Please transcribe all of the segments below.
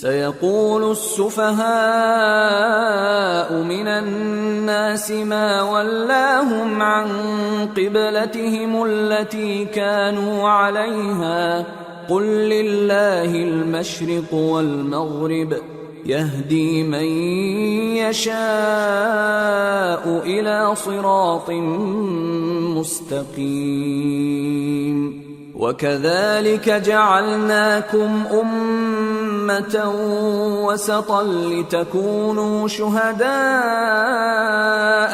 سيقول السفهاء من الناس ما ولاهم عن قبلتهم التي كانوا عليها قل لله المشرق والمغرب يهدي من يشاء إلى صراط مستقيم وكذلك جعلناكم أمة وسطا لتكونوا شهداء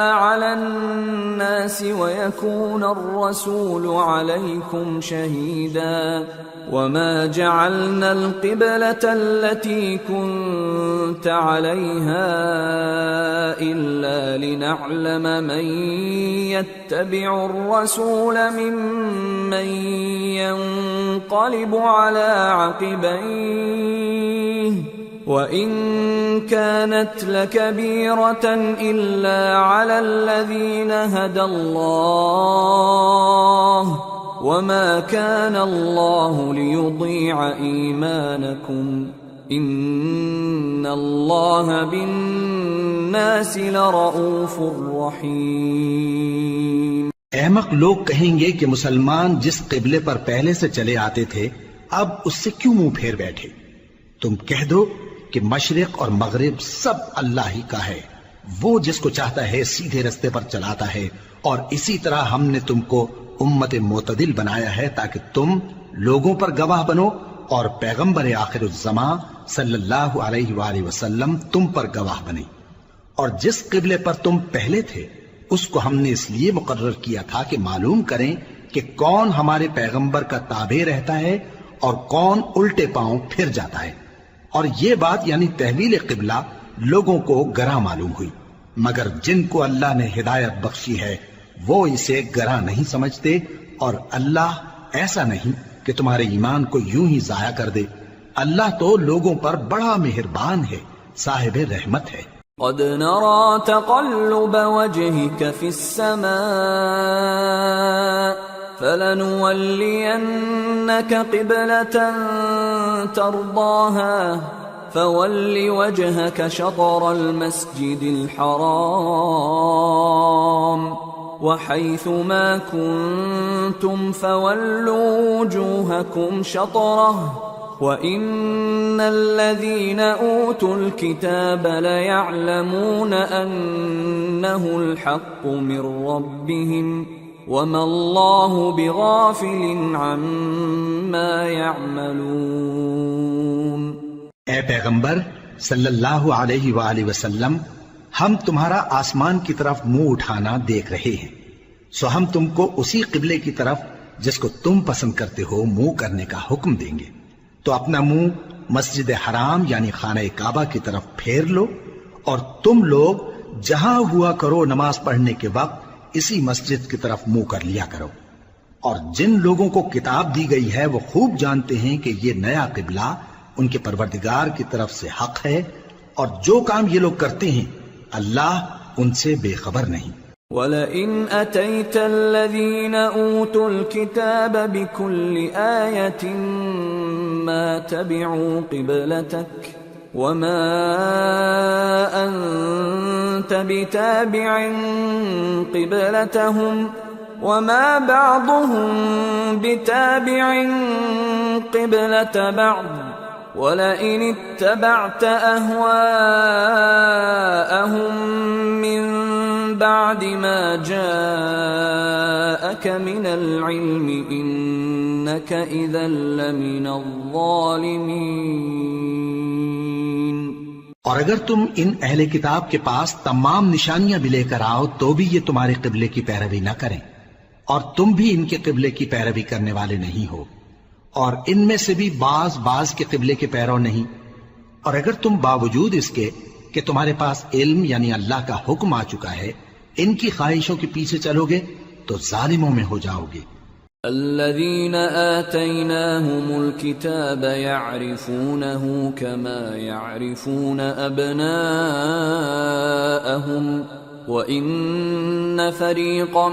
على الناس ويكون الرسول عليكم شهيدا وما جعلنا القبلة التي كنت عليها إلا لنعلم من يتبع الرسول ممن ينقلب على عقبيه وإن كانت لكبيرة إلا على الذين هدى الله وما كان الله ليضيع إيمانكم إن الله بالناس لرؤوف رحيم۔ احمق لوگ کہیں گے کہ مسلمان جس قبلے پر پہلے سے چلے آتے تھے اب اس سے کیوں منہ پھیر بیٹھے؟ تم کہہ دو کہ مشرق اور مغرب سب اللہ ہی کا ہے، وہ جس کو چاہتا ہے سیدھے رستے پر چلاتا ہے، اور اسی طرح ہم نے تم کو امت معتدل بنایا ہے تاکہ تم لوگوں پر گواہ بنو اور پیغمبر آخر الزمان صلی اللہ علیہ وآلہ وسلم تم پر گواہ بنے۔ اور جس قبلے پر تم پہلے تھے اس کو ہم نے اس لیے مقرر کیا تھا کہ معلوم کریں کہ کون ہمارے پیغمبر کا تابع رہتا ہے اور کون الٹے پاؤں پھر جاتا ہے۔ اور یہ بات یعنی تحویل قبلہ لوگوں کو گراں معلوم ہوئی، مگر جن کو اللہ نے ہدایت بخشی ہے وہ اسے گراں نہیں سمجھتے، اور اللہ ایسا نہیں کہ تمہارے ایمان کو یوں ہی ضائع کر دے۔ اللہ تو لوگوں پر بڑا مہربان ہے، صاحب رحمت ہے۔ قد نرى تقلب وجهك في السماء فلنولينك قبلة ترضاها فول وجهك شطر المسجد الحرام وحيث ما كنتم فولوا وجوهكم شطره وَإِنَّ الَّذِينَ أُوتُوا الْكِتَابَ لَيَعْلَمُونَ أَنَّهُ الْحَقُّ مِنْ رَبِّهِمْ وَمَا اللَّهُ بِغَافِلٍ عَمَّا يَعْمَلُونَ۔ اے پیغمبر صلی اللہ علیہ وآلہ وسلم، ہم تمہارا آسمان کی طرف منہ اٹھانا دیکھ رہے ہیں، سو ہم تم کو اسی قبلے کی طرف جس کو تم پسند کرتے ہو منہ کرنے کا حکم دیں گے، تو اپنا منہ مسجد حرام یعنی خانہ کعبہ کی طرف پھیر لو، اور تم لوگ جہاں ہوا کرو نماز پڑھنے کے وقت اسی مسجد کی طرف منہ کر لیا کرو۔ اور جن لوگوں کو کتاب دی گئی ہے وہ خوب جانتے ہیں کہ یہ نیا قبلہ ان کے پروردگار کی طرف سے حق ہے، اور جو کام یہ لوگ کرتے ہیں اللہ ان سے بے خبر نہیں۔ وَلَئِنْ أَتَيْتَ الَّذِينَ أُوتُوا الْكِتَابَ بِكُلِّ آيَةٍ مَا تَبِعُوا قِبْلَتَكَ وَمَا أَنْتَ بِتَابِعٍ قِبْلَتَهُمْ وَمَا بَعْضُهُمْ بِتَابِعٍ قِبْلَةَ بَعْضٍ وَلَئِنِ اتَّبَعْتَ أَهْوَاءَهُمْ مِنْ بعد ما جاءك من العلم إنك إذا لمن الظالمين۔ اور اگر تم ان اہل کتاب کے پاس تمام نشانیاں بھی لے کر آؤ تو بھی یہ تمہارے قبلے کی پیروی نہ کریں، اور تم بھی ان کے قبلے کی پیروی کرنے والے نہیں ہو، اور ان میں سے بھی بعض کے قبلے کے پیرو نہیں۔ اور اگر تم باوجود اس کے کہ تمہارے پاس علم یعنی اللہ کا حکم آ چکا ہے ان کی خواہشوں کے پیچھے چلو گے تو ظالموں میں ہو جاؤ گے۔ الذين آتيناهم الكتاب يعرفونه كما يعرفون أبناءهم وَإِنَّ فَرِيقًا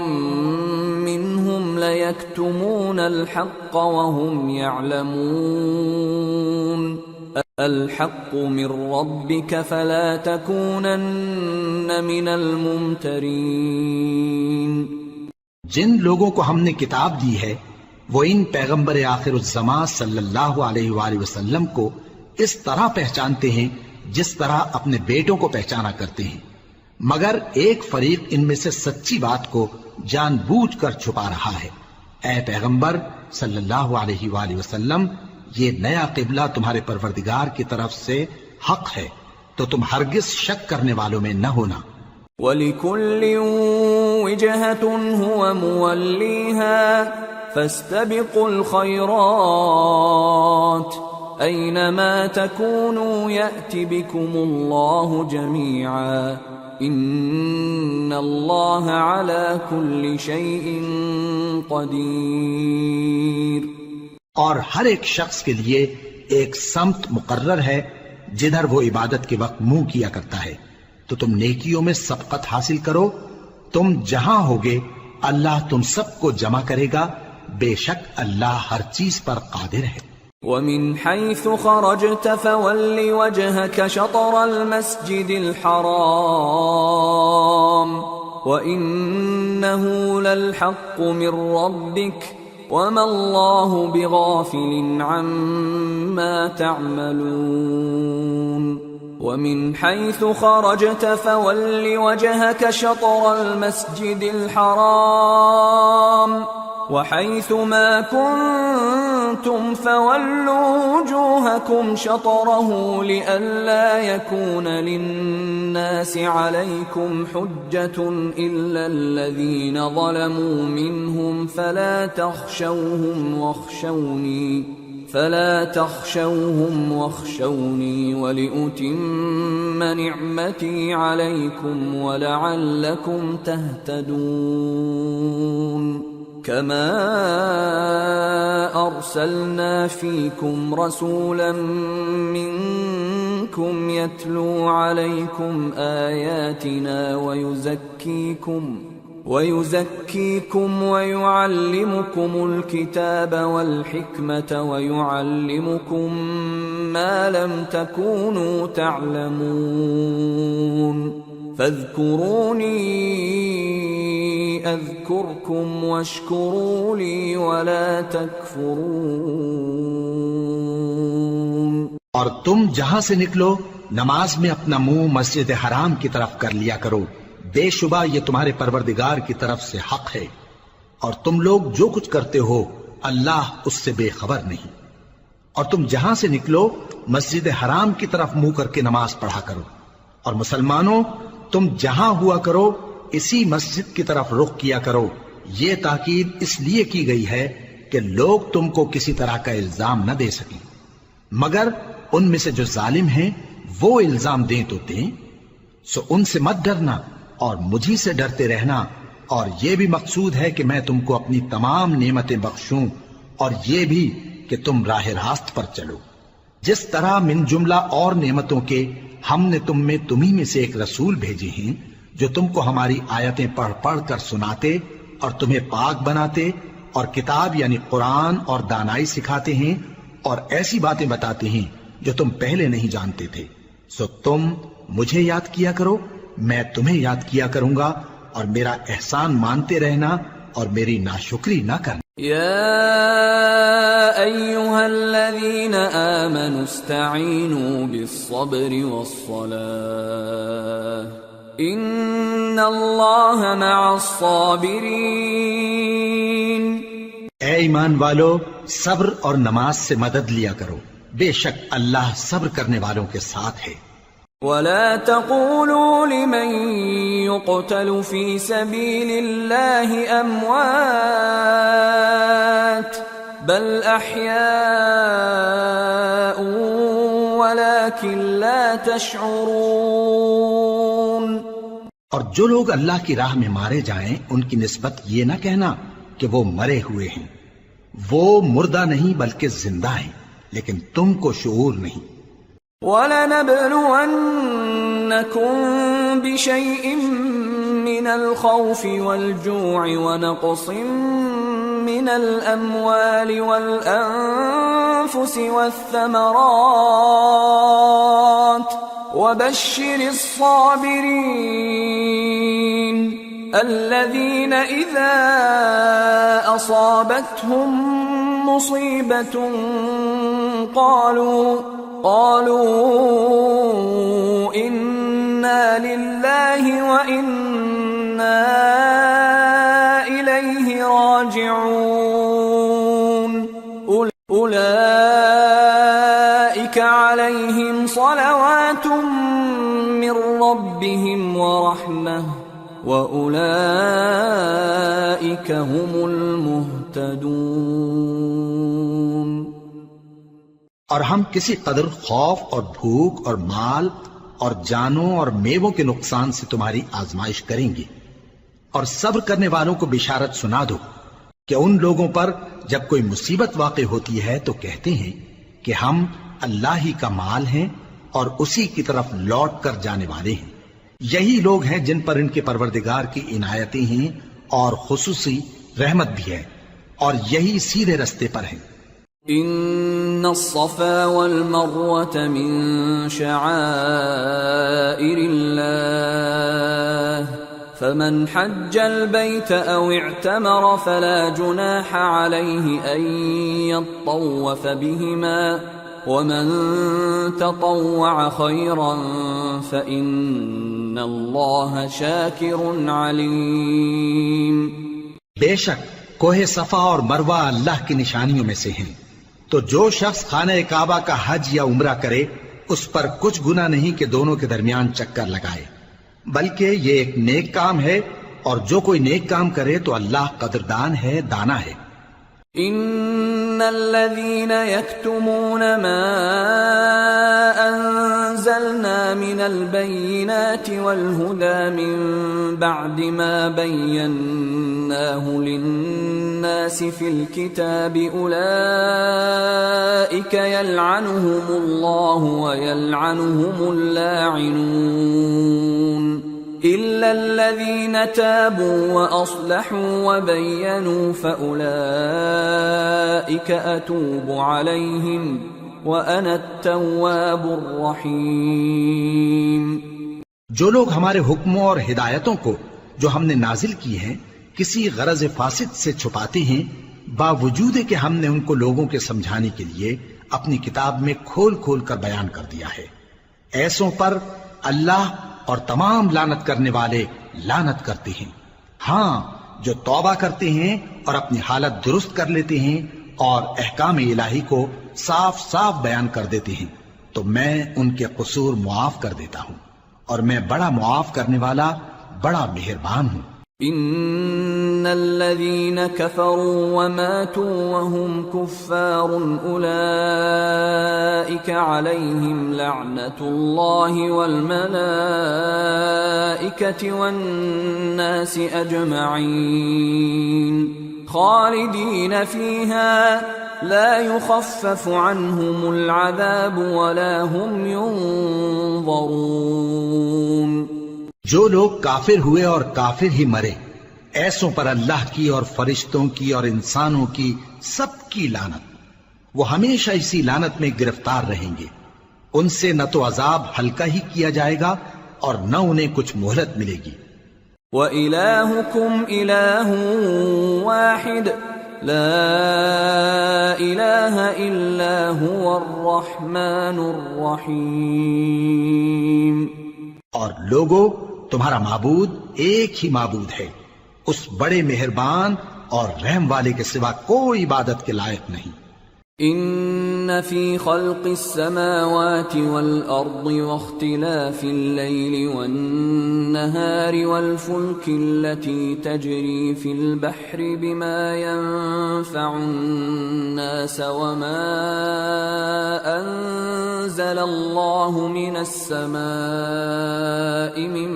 مِّنْهُمْ لَيَكْتُمُونَ الْحَقَّ وَهُمْ يَعْلَمُونَ الحق من ربك فلا تكونن من الممترين. جن لوگوں کو ہم نے کتاب دی ہے وہ ان پیغمبر آخر الزمان صلی اللہ علیہ وآلہ وسلم کو اس طرح پہچانتے ہیں جس طرح اپنے بیٹوں کو پہچانا کرتے ہیں، مگر ایک فریق ان میں سے سچی بات کو جان بوجھ کر چھپا رہا ہے. اے پیغمبر صلی اللہ علیہ وآلہ وسلم، یہ نیا قبلہ تمہارے پروردگار کی طرف سے حق ہے، تو تم ہرگز شک کرنے والوں میں نہ ہونا. وَلِكُلٍّ وِجْهَةٌ هُوَ مُوَلِّيهَا فَاسْتَبِقُوا الْخَيْرَاتِ أَيْنَمَا تَكُونُوا يَأْتِ بِكُمُ اللَّهُ جَمِيعًا إِنَّ اللَّهَ عَلَى كُلِّ شَيْءٍ قَدِيرٌ. اور ہر ایک شخص کے لیے ایک سمت مقرر ہے جدھر وہ عبادت کے وقت منہ کیا کرتا ہے، تو تم نیکیوں میں سبقت حاصل کرو. تم جہاں ہوگے اللہ تم سب کو جمع کرے گا، بے شک اللہ ہر چیز پر قادر ہے. وَمِنْ حَيْثُ خَرَجْتَ فَوَلِّ وَجْهَكَ شَطْرَ الْمَسْجِدِ الْحَرَامِ وَإِنَّهُ لَلْحَقُّ مِنْ رَبِّكَ وَمَا اللَّهُ بِغَافِلٍ عَمَّا تَعْمَلُونَ. وَمِنْ حَيْثُ خَرَجْتَ فَوَلِّ وَجْهَكَ شَطْرَ الْمَسْجِدِ الْحَرَامِ وَحَيْثُ مَا كُنْتُمْ فَوَلُّوا وُجُوهَكُمْ شَطْرَهُ لِئَلَّا يَكُونَ لِلنَّاسِ عَلَيْكُمْ حُجَّةٌ إِلَّا الَّذِينَ ظَلَمُوا مِنْهُمْ فَلَا تَخْشَوْهُمْ وَاخْشَوْنِي وَلِأُتِمَّ نِعْمَتِي عَلَيْكُمْ وَلَعَلَّكُمْ تَهْتَدُونَ. كَمَا أَرْسَلْنَا فِيكُمْ رَسُولًا مِّنكُمْ يَتْلُو عَلَيْكُمْ آيَاتِنَا وَيُزَكِّيكُمْ وَيُعَلِّمُكُمُ الْكِتَابَ وَالْحِكْمَةَ وَيُعَلِّمُكُمْ مَا لَمْ تَكُونُوا تَعْلَمُونَ. فَاذْكُرُونِي أَذْكُرْكُمْ وَاشْكُرُوا لِي وَلَا تَكْفُرُونَ. اور تم جہاں سے نکلو نماز میں اپنا منہ مسجد حرام کی طرف کر لیا کرو، بے شبہ یہ تمہارے پروردگار کی طرف سے حق ہے، اور تم لوگ جو کچھ کرتے ہو اللہ اس سے بے خبر نہیں. اور تم جہاں سے نکلو مسجد حرام کی طرف منہ کر کے نماز پڑھا کرو، اور مسلمانوں تم جہاں ہوا کرو اسی مسجد کی طرف رخ کیا کرو. یہ تاکید اس لیے کی گئی ہے کہ لوگ تم کو کسی طرح کا الزام نہ دے سکیں، مگر ان میں سے جو ظالم ہیں وہ الزام دیں تو دیں. سو ان سے مت ڈرنا اور مجھی سے ڈرتے رہنا، اور یہ بھی مقصود ہے کہ میں تم کو اپنی تمام نعمتیں بخشوں، اور یہ بھی کہ تم راہ راست پر چلو. جس طرح من جملہ اور نعمتوں کے ہم نے تمہیں میں سے ایک رسول بھیجے ہیں جو تم کو ہماری آیتیں پڑھ پڑھ کر سناتے اور تمہیں پاک بناتے، اور کتاب یعنی قرآن اور دانائی سکھاتے ہیں، اور ایسی باتیں بتاتے ہیں جو تم پہلے نہیں جانتے تھے. سو تم مجھے یاد کیا کرو، میں تمہیں یاد کیا کروں گا، اور میرا احسان مانتے رہنا اور میری ناشکری نہ کرنا. يا أيها الذين آمنوا استعينوا بالصبر والصلاة إن الله مع الصابرين. اے ایمان والو، صبر اور نماز سے مدد لیا کرو، بے شک اللہ صبر کرنے والوں کے ساتھ ہے. ولا تقولوا لمن يقتل في سبيل الله أموات بل أحياء ولكن لا تشعرون. اور جو لوگ اللہ کی راہ میں مارے جائیں ان کی نسبت یہ نہ کہنا کہ وہ مرے ہوئے ہیں، وہ مردہ نہیں بلکہ زندہ ہیں، لیکن تم کو شعور نہیں. وَلَنَبْلُوَنَّكُمْ بِشَيْءٍ مِّنَ الْخَوْفِ وَالْجُوعِ وَنَقْصٍ من الأموال والأنفس والثمرات وبشر الصابرين الذين إذا أصابتهم مصيبة قالوا إنا لله وإنا إليه راجعون أولئك عليهم صلوات من ربهم ورحمة وَأُولَئِكَ هُمُ الْمُهْتَدُونَ۔ اور ہم کسی قدر خوف اور بھوک اور مال اور جانوں اور میووں کے نقصان سے تمہاری آزمائش کریں گے، اور صبر کرنے والوں کو بشارت سنا دو کہ ان لوگوں پر جب کوئی مصیبت واقع ہوتی ہے تو کہتے ہیں کہ ہم اللہ ہی کا مال ہیں اور اسی کی طرف لوٹ کر جانے والے ہیں۔ یہی لوگ ہیں جن پر ان کے پروردگار کی عنایتیں ہیں اور خصوصی رحمت بھی ہے، اور یہی سیدھے رستے پر ہیں۔ ان الصفا والمروة من شعائر الله فمن حج البيت او اعتمر فلا جناح عليه ان يطوف بهما ومن تطوع خيرا فإن الله شاكر عليم۔ بے شک کوہ صفا اور مروہ اللہ کی نشانیوں میں سے ہیں، تو جو شخص خانہ کعبہ کا حج یا عمرہ کرے اس پر کچھ گناہ نہیں کہ دونوں کے درمیان چکر لگائے، بلکہ یہ ایک نیک کام ہے، اور جو کوئی نیک کام کرے تو اللہ قدردان ہے، دانا ہے۔ ان الذين يكتمون ما انزلنا من البينات والهدى من بعد ما بيناه للناس في الكتاب اولئك يلعنهم الله ويلعنهم اللاعنون إلا الذين تابوا وأصلحوا وبينوا فأولئك أتوب عليهم وأنا التواب الرحيم۔ جو لوگ ہمارے حکموں اور ہدایتوں کو جو ہم نے نازل کی ہیں کسی غرض فاسد سے چھپاتے ہیں، باوجود کہ ہم نے ان کو لوگوں کے سمجھانے کے لیے اپنی کتاب میں کھول کھول کر بیان کر دیا ہے، ایسوں پر اللہ اور تمام لعنت کرنے والے لعنت کرتے ہیں۔ ہاں، جو توبہ کرتے ہیں اور اپنی حالت درست کر لیتے ہیں اور احکام الہی کو صاف صاف بیان کر دیتے ہیں تو میں ان کے قصور معاف کر دیتا ہوں، اور میں بڑا معاف کرنے والا بڑا مہربان ہوں۔ ان الذين كفروا وماتوا وهم كفار اولئك عليهم لعنة الله والملائكة والناس اجمعين خالدين فيها لا يخفف عنهم العذاب ولا هم ينظرون۔ جو لوگ کافر ہوئے اور کافر ہی مرے، ایسوں پر اللہ کی اور فرشتوں کی اور انسانوں کی سب کی لعنت، وہ ہمیشہ اسی لعنت میں گرفتار رہیں گے، ان سے نہ تو عذاب ہلکا ہی کیا جائے گا اور نہ انہیں کچھ مہلت ملے گی۔ وَإِلَٰهُكُمْ إِلَٰهٌ وَاحِدٌ لَا إِلَٰهَ إِلَّا هُوَ الرَّحْمَٰنُ الرَّحِيمُ۔ اور لوگو، تمہارا معبود ایک ہی معبود ہے، اس بڑے مہربان اور رحم والے کے سوا کوئی عبادت کے لائق نہیں۔ ان فی خلق السماوات والارض واختلاف الليل والنهار والفلك التي تجري في البحر بما ينفع الناس وما انزل الله من السماء من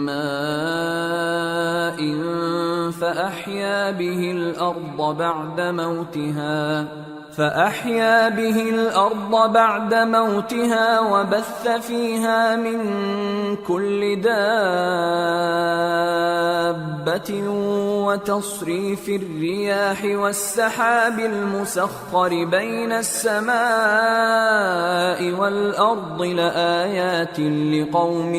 ماء فأحيا به الأرض بعد موتها فأحيا به الأرض بعد موتها وبث فيها من كل دابة وتصريف الرياح والسحاب المسخر بين السماء والأرض لآيات لقوم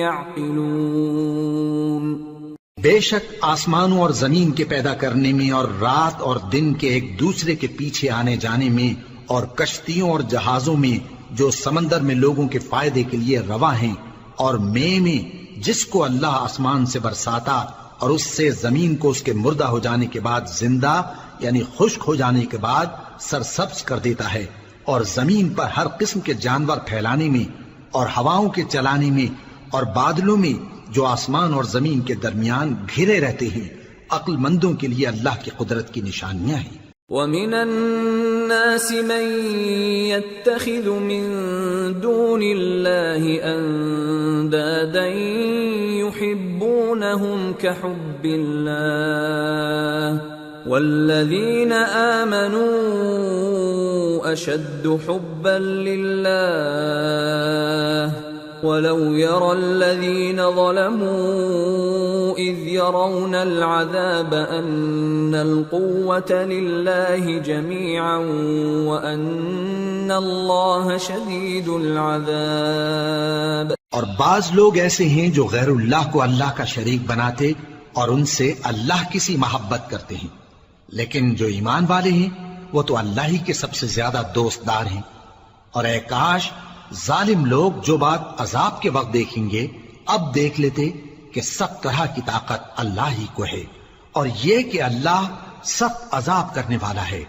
يعقلون۔ بے شک آسمانوں اور زمین کے پیدا کرنے میں اور رات اور دن کے ایک دوسرے کے پیچھے آنے جانے میں اور کشتیوں اور جہازوں میں جو سمندر میں لوگوں کے فائدے کے لیے رواں ہیں، اور میں جس کو اللہ آسمان سے برساتا اور اس سے زمین کو اس کے مردہ ہو جانے کے بعد زندہ یعنی خشک ہو جانے کے بعد سرسبز کر دیتا ہے، اور زمین پر ہر قسم کے جانور پھیلانے میں اور ہواؤں کے چلانے میں اور بادلوں میں جو آسمان اور زمین کے درمیان گھرے رہتے ہیں، عقل مندوں کے لیے اللہ کی قدرت کی نشانیاں ہیں۔ وَمِنَ النَّاسِ مَن يَتَّخِذُ مِن دُونِ اللَّهِ أَندَادًا يُحِبُّونَهُمْ كَحُبِّ اللَّهِ وَالَّذِينَ آمَنُوا أَشَدُّ حُبًّا لِلَّهِ وَلَوْ يَرَى الَّذِينَ ظَلَمُوا إِذْ يَرَوْنَ الْعَذَابَ أَنَّ الْقُوَّةَ لِلَّهِ جَمِيعًا وَأَنَّ اللَّهَ شَدِيدُ الْعَذَابِ۔ اور بعض لوگ ایسے ہیں جو غیر اللہ کو اللہ کا شریک بناتے اور ان سے اللہ کی سی محبت کرتے ہیں، لیکن جو ایمان والے ہیں وہ تو اللہ ہی کے سب سے زیادہ دوست دار ہیں۔ اور اے کاش ظالم لوگ جو بات عذاب کے وقت دیکھیں گے اب دیکھ لیتے کہ سب طرح کی طاقت اللہ ہی کو ہے، اور یہ کہ اللہ سخت عذاب کرنے والا ہے۔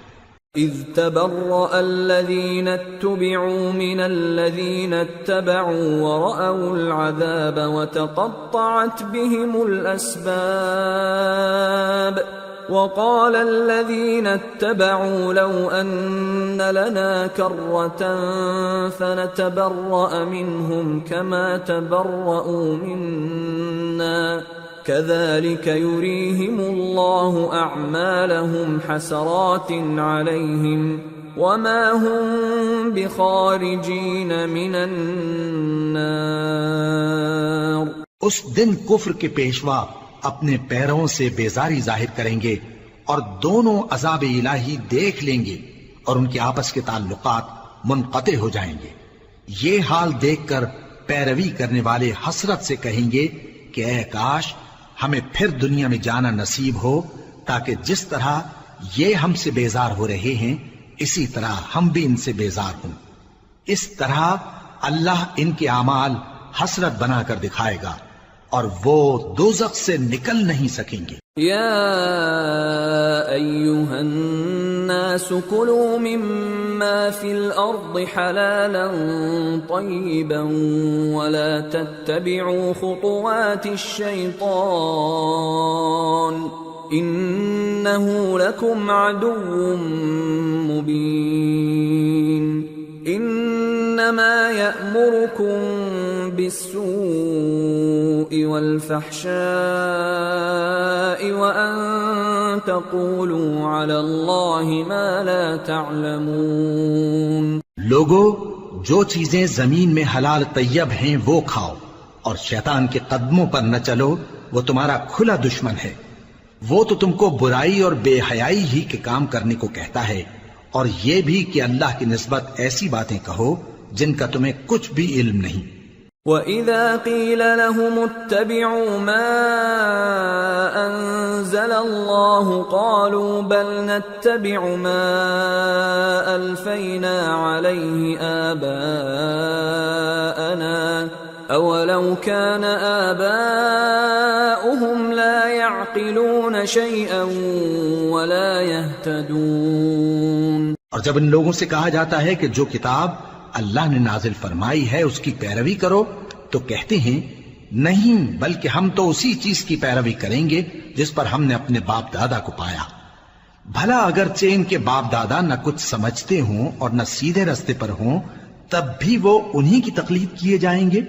اذ تبرأ الذين اتبعوا من الذين اتبعوا ورأوا العذاب وتقطعت بهم الأسباب وقال الذين اتبعوا لو أن لنا كرة فنتبرأ منهم كما تبرأوا منا كذلك يريهم الله أعمالهم حسرات عليهم وما هم بخارجين من النار۔ اس دن کفر کے پیشوا اپنے پیروں سے بیزاری ظاہر کریں گے اور دونوں عذاب الہی دیکھ لیں گے اور ان کے آپس کے تعلقات منقطع ہو جائیں گے۔ یہ حال دیکھ کر پیروی کرنے والے حسرت سے کہیں گے کہ اے کاش ہمیں پھر دنیا میں جانا نصیب ہو تاکہ جس طرح یہ ہم سے بیزار ہو رہے ہیں اسی طرح ہم بھی ان سے بیزار ہوں۔ اس طرح اللہ ان کے اعمال حسرت بنا کر دکھائے گا اور وہ دوزخ سے نکل نہیں سکیں گے۔ یا ایھا الناس کلوا مما فی الارض حلالا طیبا ولا تتبعوا خطوات الشیطان انه لکم عدو مبین۔ انما یأمرکم بالسوء والفحشاء وأن تقولوا على الله ما لا تعلمون۔ لوگو جو چیزیں زمین میں حلال طیب ہیں وہ کھاؤ اور شیطان کے قدموں پر نہ چلو، وہ تمہارا کھلا دشمن ہے۔ وہ تو تم کو برائی اور بے حیائی ہی کے کام کرنے کو کہتا ہے، اور یہ بھی کہ اللہ کی نسبت ایسی باتیں کہو جن کا تمہیں کچھ بھی علم نہیں۔ وَإِذَا قِيلَ لَهُمُ اتَّبِعُوا مَا أَنزَلَ اللَّهُ قَالُوا بَلْ نَتَّبِعُ مَا أَلْفَيْنَا عَلَيْهِ آبَاءَنَا أَوَلَوْ كَانَ آبَاؤُهُمْ لَا يَعْقِلُونَ شَيْئًا وَلَا يَهْتَدُونَ۔ اور جب ان لوگوں سے کہا جاتا ہے کہ جو کتاب اللہ نے نازل فرمائی ہے اس کی پیروی کرو تو کہتے ہیں نہیں، بلکہ ہم تو اسی چیز کی پیروی کریں گے جس پر ہم نے اپنے باپ دادا کو پایا۔ بھلا اگرچہ ان کے باپ دادا نہ کچھ سمجھتے ہوں اور نہ سیدھے رستے پر ہوں تب بھی وہ انہی کی تقلید کیے جائیں گے۔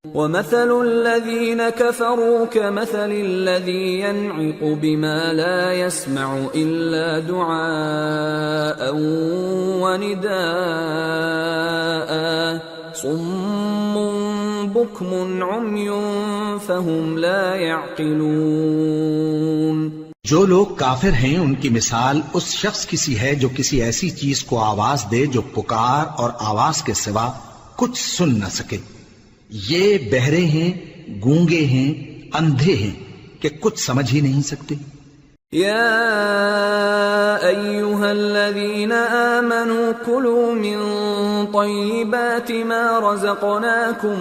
ومثل الذين كفروا كمثل الذي ينعق بما لا يسمع إلا دعاء ونداء صم بكم عمي فهم لا يعقلون. جو لوگ کافر ہیں ان کی مثال اس شخص کی سی ہے جو کسی ایسی چیز کو آواز دے جو پکار اور آواز کے سوا کچھ سن نہ سکے. یہ بہرے ہیں، گونگے ہیں، اندھے ہیں کہ کچھ سمجھ ہی نہیں سکتے. يا أيها الذين آمنوا كلوا من طيبات ما رزقناكم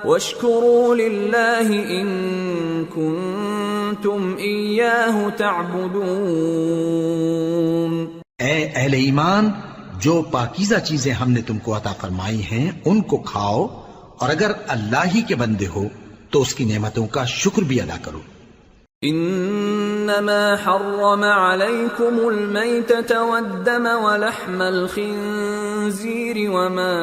واشكروا لله إن كنتم إياه تعبدون. اے اہل ایمان، جو پاکیزہ چیزیں ہم نے تم کو عطا فرمائی ہیں ان کو کھاؤ، اور اگر اللہ ہی کے بندے ہو تو اس کی نعمتوں کا شکر بھی ادا کرو. انما حرم عليكم الميتة والدم ولحم الخنزير وما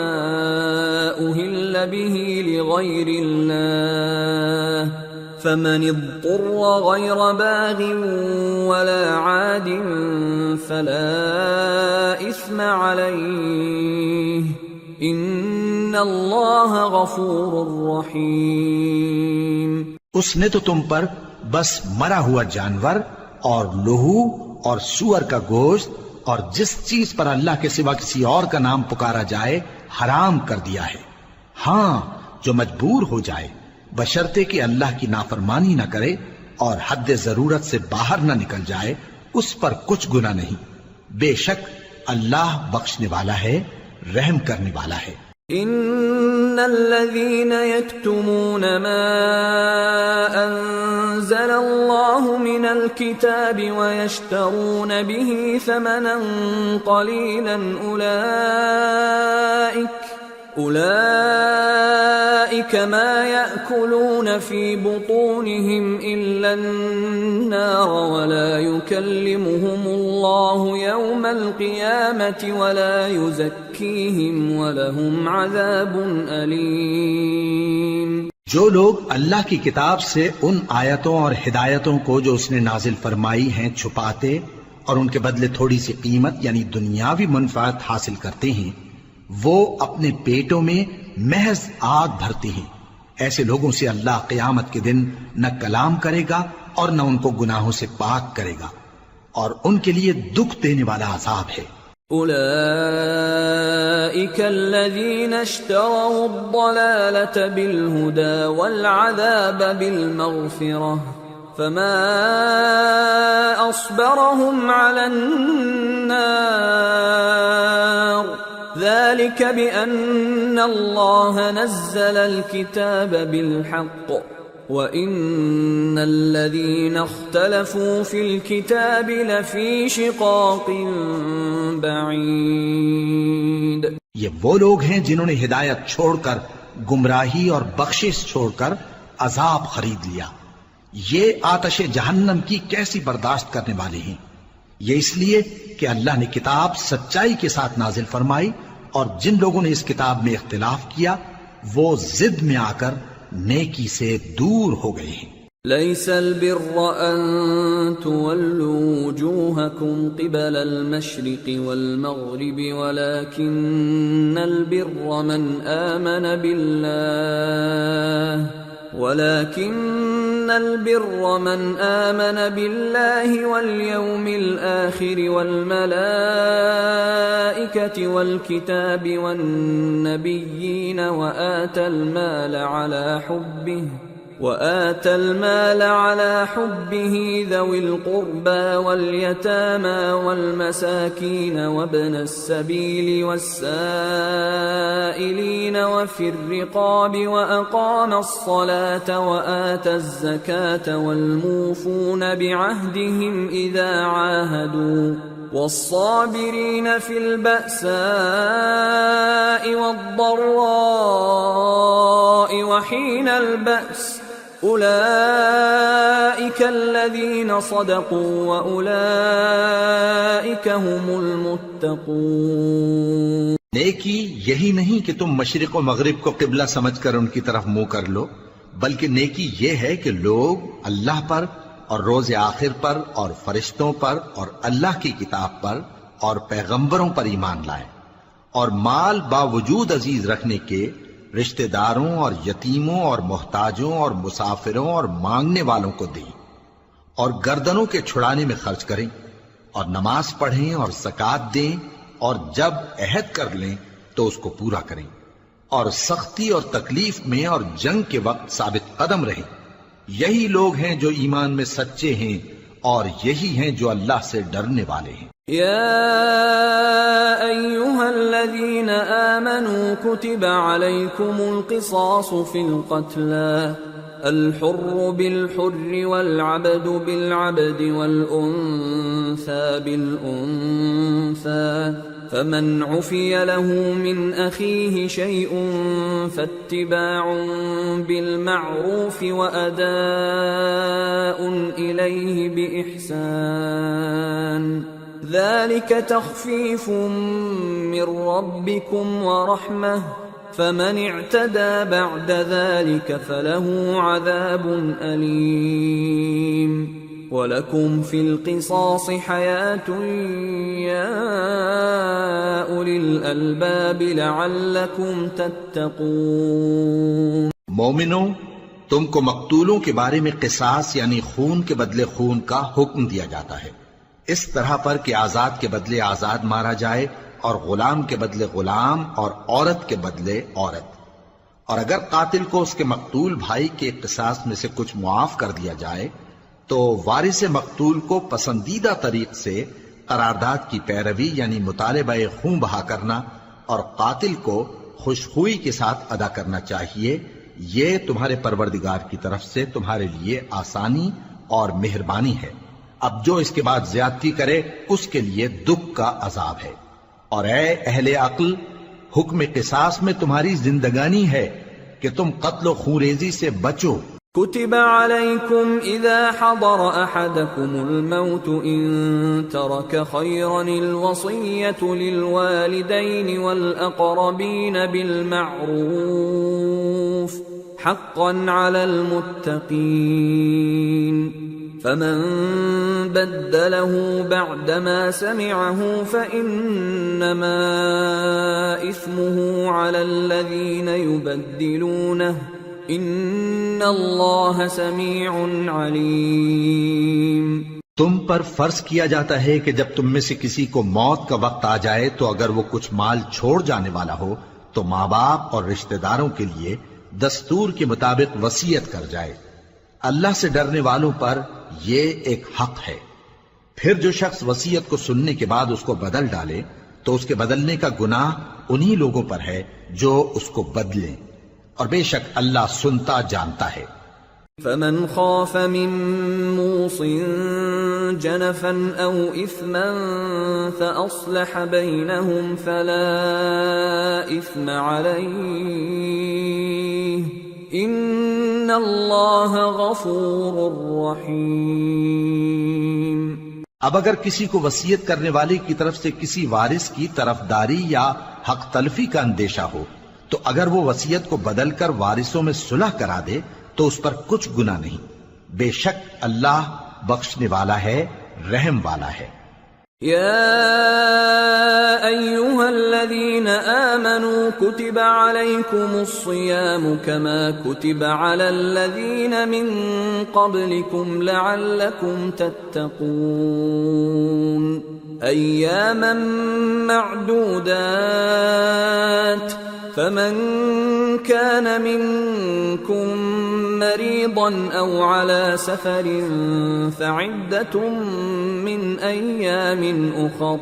أهل به لغير الله فمن اضطر غير باغ ولا عاد فلا إثم عليه ان اللہ غفور رحیم. اس نے تو تم پر بس مرا ہوا جانور اور لہو اور سور کا گوشت اور جس چیز پر اللہ کے سوا کسی اور کا نام پکارا جائے حرام کر دیا ہے. ہاں، جو مجبور ہو جائے بشرطے کہ اللہ کی نافرمانی نہ کرے اور حد ضرورت سے باہر نہ نکل جائے، اس پر کچھ گناہ نہیں. بے شک اللہ بخشنے والا ہے، رحم کرنے والا ہے. ان الذين يكتمون ما انزل الله من الكتاب ويشترون به ثمنا قليلا اولئك ما يأكلون في بطونهم الا النار ولا يكلمهم الله يوم القيامة ولا يزكيهم ولهم عذاب أليم. جو لوگ اللہ کی کتاب سے ان آیتوں اور ہدایتوں کو جو اس نے نازل فرمائی ہیں چھپاتے اور ان کے بدلے تھوڑی سی قیمت یعنی دنیاوی منفعت حاصل کرتے ہیں، وہ اپنے پیٹوں میں محض آگ بھرتے ہیں. ایسے لوگوں سے اللہ قیامت کے دن نہ کلام کرے گا اور نہ ان کو گناہوں سے پاک کرے گا، اور ان کے لیے دکھ دینے والا عذاب ہے. اولئک الذین اشتروا الضلالة بالهدى والعذاب بالمغفرة فما اصبرهم على النار ذلك بأن الله نزل الكتاب بالحق وَإِنَّ الَّذِينَ اخْتَلَفُوا فِي الْكِتَابِ لَفِي شِقَاقٍ بَعِيدٍ. یہ وہ لوگ ہیں جنہوں نے ہدایت چھوڑ کر گمراہی اور بخشش چھوڑ کر عذاب خرید لیا. یہ آتش جہنم کی کیسی برداشت کرنے والے ہیں. یہ اس لیے کہ اللہ نے کتاب سچائی کے ساتھ نازل فرمائی، اور جن لوگوں نے اس کتاب میں اختلاف کیا وہ ضد میں آ کر نیکی سے دور ہو گئے ہیں. ليس البر أن تولوا وجوهكم قبل المشرق والمغرب ولكن البر من آمن بالله واليوم الآخر والملائكة والكتاب والنبيين وآتى المال على حبه ذوي القربى واليتامى والمساكين وابن السبيل والسائلين وفي الرقاب وأقام الصلاة وآتى الزكاة والموفون بعهدهم إذا عاهدوا والصابرين في البأساء والضراء وحين البأس أولئك الذين صدقوا وأولئك هم المتقون. نیکی یہی نہیں کہ تم مشرق و مغرب کو قبلہ سمجھ کر ان کی طرف منہ کر لو، بلکہ نیکی یہ ہے کہ لوگ اللہ پر اور روز آخر پر اور فرشتوں پر اور اللہ کی کتاب پر اور پیغمبروں پر ایمان لائیں، اور مال باوجود عزیز رکھنے کے رشتہ داروں اور یتیموں اور محتاجوں اور مسافروں اور مانگنے والوں کو دیں، اور گردنوں کے چھڑانے میں خرچ کریں، اور نماز پڑھیں اور زکوٰۃ دیں، اور جب عہد کر لیں تو اس کو پورا کریں، اور سختی اور تکلیف میں اور جنگ کے وقت ثابت قدم رہیں۔ یہی لوگ ہیں جو ایمان میں سچے ہیں، اور یہی ہیں جو اللہ سے ڈرنے والے ہیں۔ يا أيها الذين آمنوا كتب عليكم القصاص في القتلى الحر بالحر والعبد بالعبد والأنثى بالأنثى فمن عفي له من أخيه شيء فاتباع بالمعروف وأداء إليه بإحسان ذلك تخفيف من ربكم ورحمة فمن اعتدى بعد ذلك فله عذاب أليم وَلَكُمْ فِي الْقِصَاصِ حَيَاةٌ يَا أُولِي الْأَلْبَابِ لَعَلَّكُمْ تَتَّقُونَ۔ مومنوں، تم کو مقتولوں کے بارے میں قصاص یعنی خون کے بدلے خون کا حکم دیا جاتا ہے، اس طرح پر کہ آزاد کے بدلے آزاد مارا جائے، اور غلام کے بدلے غلام، اور عورت کے بدلے عورت۔ اور اگر قاتل کو اس کے مقتول بھائی کے قصاص میں سے کچھ معاف کر دیا جائے تو وارث مقتول کو پسندیدہ طریق سے قرارداد کی پیروی یعنی مطالبہ خون بہا کرنا اور قاتل کو خوشخوئی کے ساتھ ادا کرنا چاہیے۔ یہ تمہارے پروردگار کی طرف سے تمہارے لیے آسانی اور مہربانی ہے۔ اب جو اس کے بعد زیادتی کرے اس کے لیے دکھ کا عذاب ہے۔ اور اے اہل عقل، حکم قصاص میں تمہاری زندگانی ہے کہ تم قتل و خونریزی سے بچو۔ كتب عليكم إذا حضر أحدكم الموت إن ترك خيرا الوصية للوالدين والأقربين بالمعروف حقا على المتقين فمن بدله بعدما سمعه فإنما إثمه على الذين يبدلونه ان اللہ سمیع علیم۔ تم پر فرض کیا جاتا ہے کہ جب تم میں سے کسی کو موت کا وقت آ جائے تو اگر وہ کچھ مال چھوڑ جانے والا ہو تو ماں باپ اور رشتہ داروں کے لیے دستور کے مطابق وصیت کر جائے۔ اللہ سے ڈرنے والوں پر یہ ایک حق ہے۔ پھر جو شخص وصیت کو سننے کے بعد اس کو بدل ڈالے تو اس کے بدلنے کا گناہ انہی لوگوں پر ہے جو اس کو بدلیں، اور بے شک اللہ سنتا جانتا ہے۔ فمن خاف من موص جنفا او اثما فاصلح بينهم فلا اثم عليه ان اللہ غفور رحیم۔ اب اگر کسی کو وصیت کرنے والے کی طرف سے کسی وارث کی طرفداری یا حق تلفی کا اندیشہ ہو تو اگر وہ وصیت کو بدل کر وارثوں میں صلح کرا دے تو اس پر کچھ گناہ نہیں، بے شک اللہ بخشنے والا ہے، رحم والا ہے۔ یا ایھا الذین آمنوا کتب علیکم الصیام کما کتب علی الذین من قبلکم لعلکم تتقون ایاما معدودات فمن كان منكم مريضا أو على سفر فعدة من أيام أخر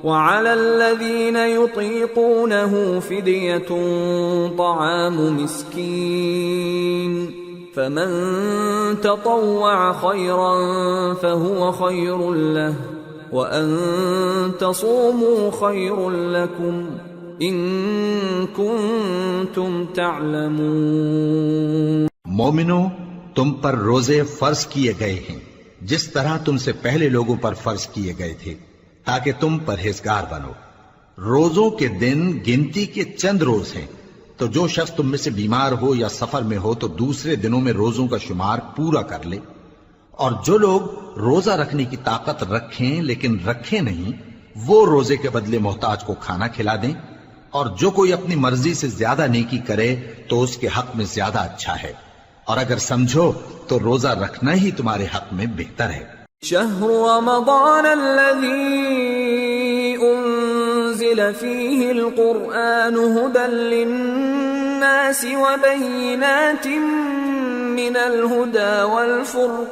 وعلى الذين يطيقونه فدية طعام مسكين فمن تطوع خيرا فهو خير له وأن تصوموا خير لكم ان کنتم تعلمون۔ مومنو، تم پر روزے فرض کیے گئے ہیں جس طرح تم سے پہلے لوگوں پر فرض کیے گئے تھے تاکہ تم پرہیزگار بنو۔ روزوں کے دن گنتی کے چند روز ہیں، تو جو شخص تم میں سے بیمار ہو یا سفر میں ہو تو دوسرے دنوں میں روزوں کا شمار پورا کر لے۔ اور جو لوگ روزہ رکھنے کی طاقت رکھیں لیکن رکھیں نہیں، وہ روزے کے بدلے محتاج کو کھانا کھلا دیں، اور جو کوئی اپنی مرضی سے زیادہ نیکی کرے تو اس کے حق میں زیادہ اچھا ہے، اور اگر سمجھو تو روزہ رکھنا ہی تمہارے حق میں بہتر ہے۔ شهر رمضان الذي أنزل فيه القرآن هدى للناس وبينات من الهدى والفرقان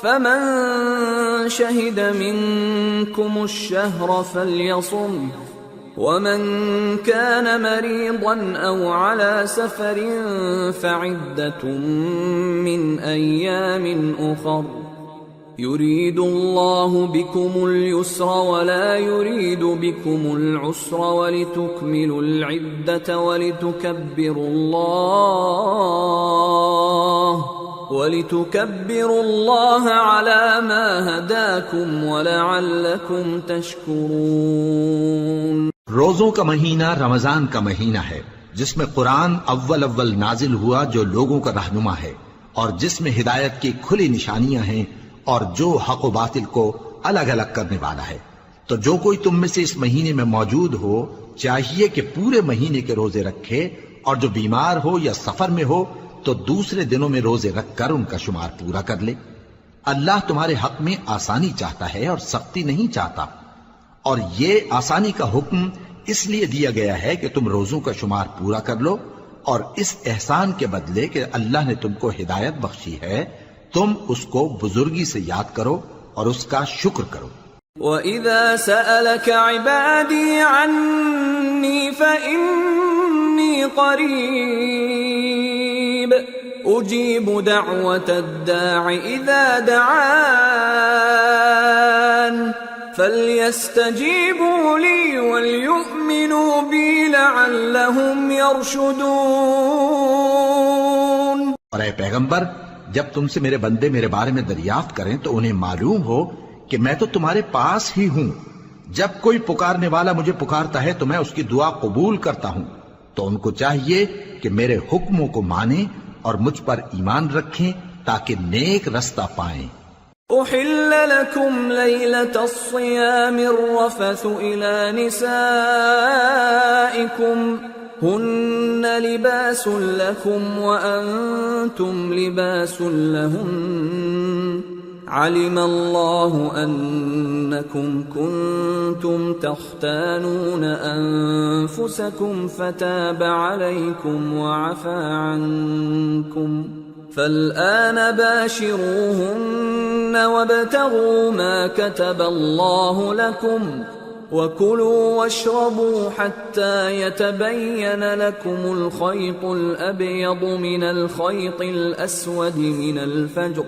فمن شهد منكم الشهر فليصم ومن كان مريضا أو على سفر فعدة من أيام أخر يريد الله بكم اليسر ولا يريد بكم العسر ولتكملوا العدة ولتكبروا الله على ما هداكم ولعلكم تشكرون۔ روزوں کا مہینہ رمضان کا مہینہ ہے جس میں قرآن اول نازل ہوا، جو لوگوں کا رہنما ہے اور جس میں ہدایت کی کھلی نشانیاں ہیں اور جو حق و باطل کو الگ الگ کرنے والا ہے۔ تو جو کوئی تم میں سے اس مہینے میں موجود ہو چاہیے کہ پورے مہینے کے روزے رکھے، اور جو بیمار ہو یا سفر میں ہو تو دوسرے دنوں میں روزے رکھ کر ان کا شمار پورا کر لے۔ اللہ تمہارے حق میں آسانی چاہتا ہے اور سختی نہیں چاہتا، اور یہ آسانی کا حکم اس لیے دیا گیا ہے کہ تم روزوں کا شمار پورا کر لو، اور اس احسان کے بدلے کہ اللہ نے تم کو ہدایت بخشی ہے تم اس کو بزرگی سے یاد کرو اور اس کا شکر کرو۔ وَإِذَا سَأَلَكَ عِبَادِي عَنِّي فَإِنِّي قَرِيبٌ أُجِيبُ دَعْوَةَ الدَّاعِ إِذَا دَعَانِ فَلْيَسْتَجِيبُوا لِي وَلْيُؤْمِنُوا بِي لَعَلَّهُمْ يَرْشُدُونَ۔ اور اے پیغمبر، جب تم سے میرے بندے میرے بارے میں دریافت کریں تو انہیں معلوم ہو کہ میں تو تمہارے پاس ہی ہوں۔ جب کوئی پکارنے والا مجھے پکارتا ہے تو میں اس کی دعا قبول کرتا ہوں، تو ان کو چاہیے کہ میرے حکموں کو مانیں اور مجھ پر ایمان رکھیں تاکہ نیک رستہ پائیں۔ أحل لكم ليلة الصيام الرفث إلى نسائكم هن لباس لكم وأنتم لباس لهن علم الله أنكم كنتم تختانون أنفسكم فتاب عليكم وعفى عنكم فالآن باشروهن وابتغوا ما كتب الله لكم وكلوا واشربوا حتى يتبين لكم الخيط الأبيض من الخيط الأسود من الفجر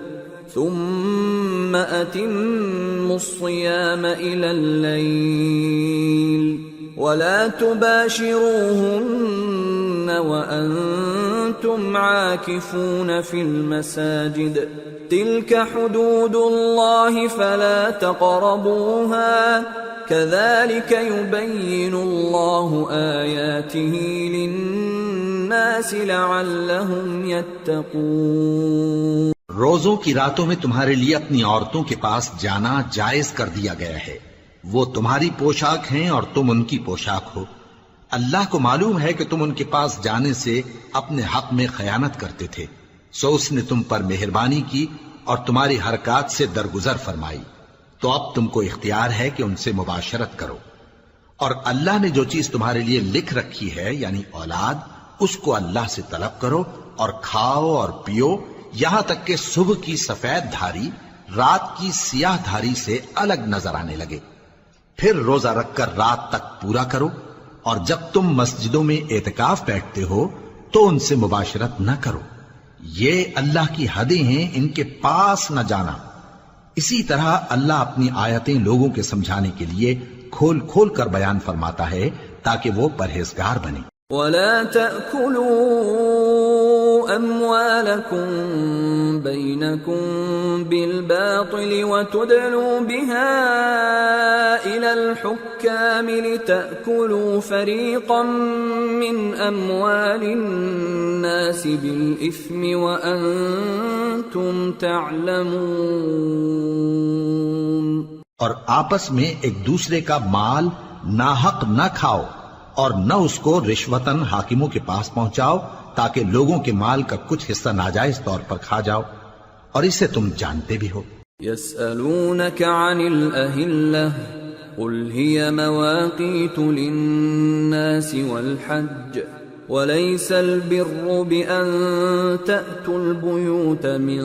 ثم أتموا الصيام إلى الليل ولا تباشروهن وأنتم عاكفون في المساجد تلك حدود الله فلا تقربوها كذلك يبين الله آياته للناس لعلهم يتقون۔ روزوں کی راتوں میں تمہارے لیے اپنی عورتوں کے پاس جانا جائز کر دیا گیا ہے، وہ تمہاری پوشاک ہیں اور تم ان کی پوشاک ہو۔ اللہ کو معلوم ہے کہ تم ان کے پاس جانے سے اپنے حق میں خیانت کرتے تھے، سو اس نے تم پر مہربانی کی اور تمہاری حرکات سے درگزر فرمائی، تو اب تم کو اختیار ہے کہ ان سے مباشرت کرو۔ اور اللہ نے جو چیز تمہارے لیے لکھ رکھی ہے یعنی اولاد، اس کو اللہ سے طلب کرو اور کھاؤ اور پیو یہاں تک کہ صبح کی سفید دھاری رات کی سیاہ دھاری سے الگ نظر آنے لگے، پھر روزہ رکھ کر رات تک پورا کرو، اور جب تم مسجدوں میں اعتکاف بیٹھتے ہو تو ان سے مباشرت نہ کرو، یہ اللہ کی حدیں ہیں، ان کے پاس نہ جانا۔ اسی طرح اللہ اپنی آیتیں لوگوں کے سمجھانے کے لیے کھول کھول کر بیان فرماتا ہے تاکہ وہ پرہیزگار بنے۔ وَلَا تَأْكُلُوا أَمْوَالَكُمْ بينكم بالباطل وتدلوا بها إلى الحكام لتأكلوا فريقا من أموال الناس بالإثم وأنتم تعلمون۔ اور آپس میں ایک دوسرے کا مال ناحق نہ کھاؤ اور نہ اس کو رشوتاً حاکموں کے پاس پہنچاؤ تاکہ لوگوں کے مال کا کچھ حصہ ناجائز طور پر کھا جاؤ، اور اسے تم جانتے بھی ہو۔ يسألونك عن الأهلة قل هي مواقيت للناس والحج وليس البر بأن تأتوا البيوت من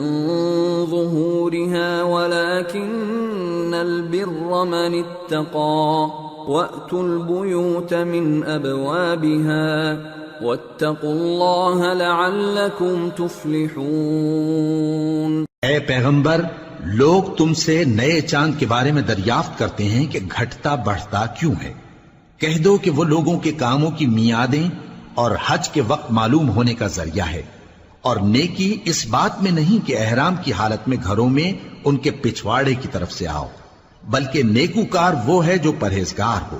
ظهورها ولكن البر من اتقى وأتوا البيوت من أبوابها واتقوا الله لعلكم تفلحون۔ اے پیغمبر، لوگ تم سے نئے چاند کے بارے میں دریافت کرتے ہیں کہ گھٹتا بڑھتا کیوں ہے۔ کہہ دو کہ وہ لوگوں کے کاموں کی میعادیں اور حج کے وقت معلوم ہونے کا ذریعہ ہے، اور نیکی اس بات میں نہیں کہ احرام کی حالت میں گھروں میں ان کے پچھواڑے کی طرف سے آؤ، بلکہ نیکوکار وہ ہے جو پرہیزگار ہو،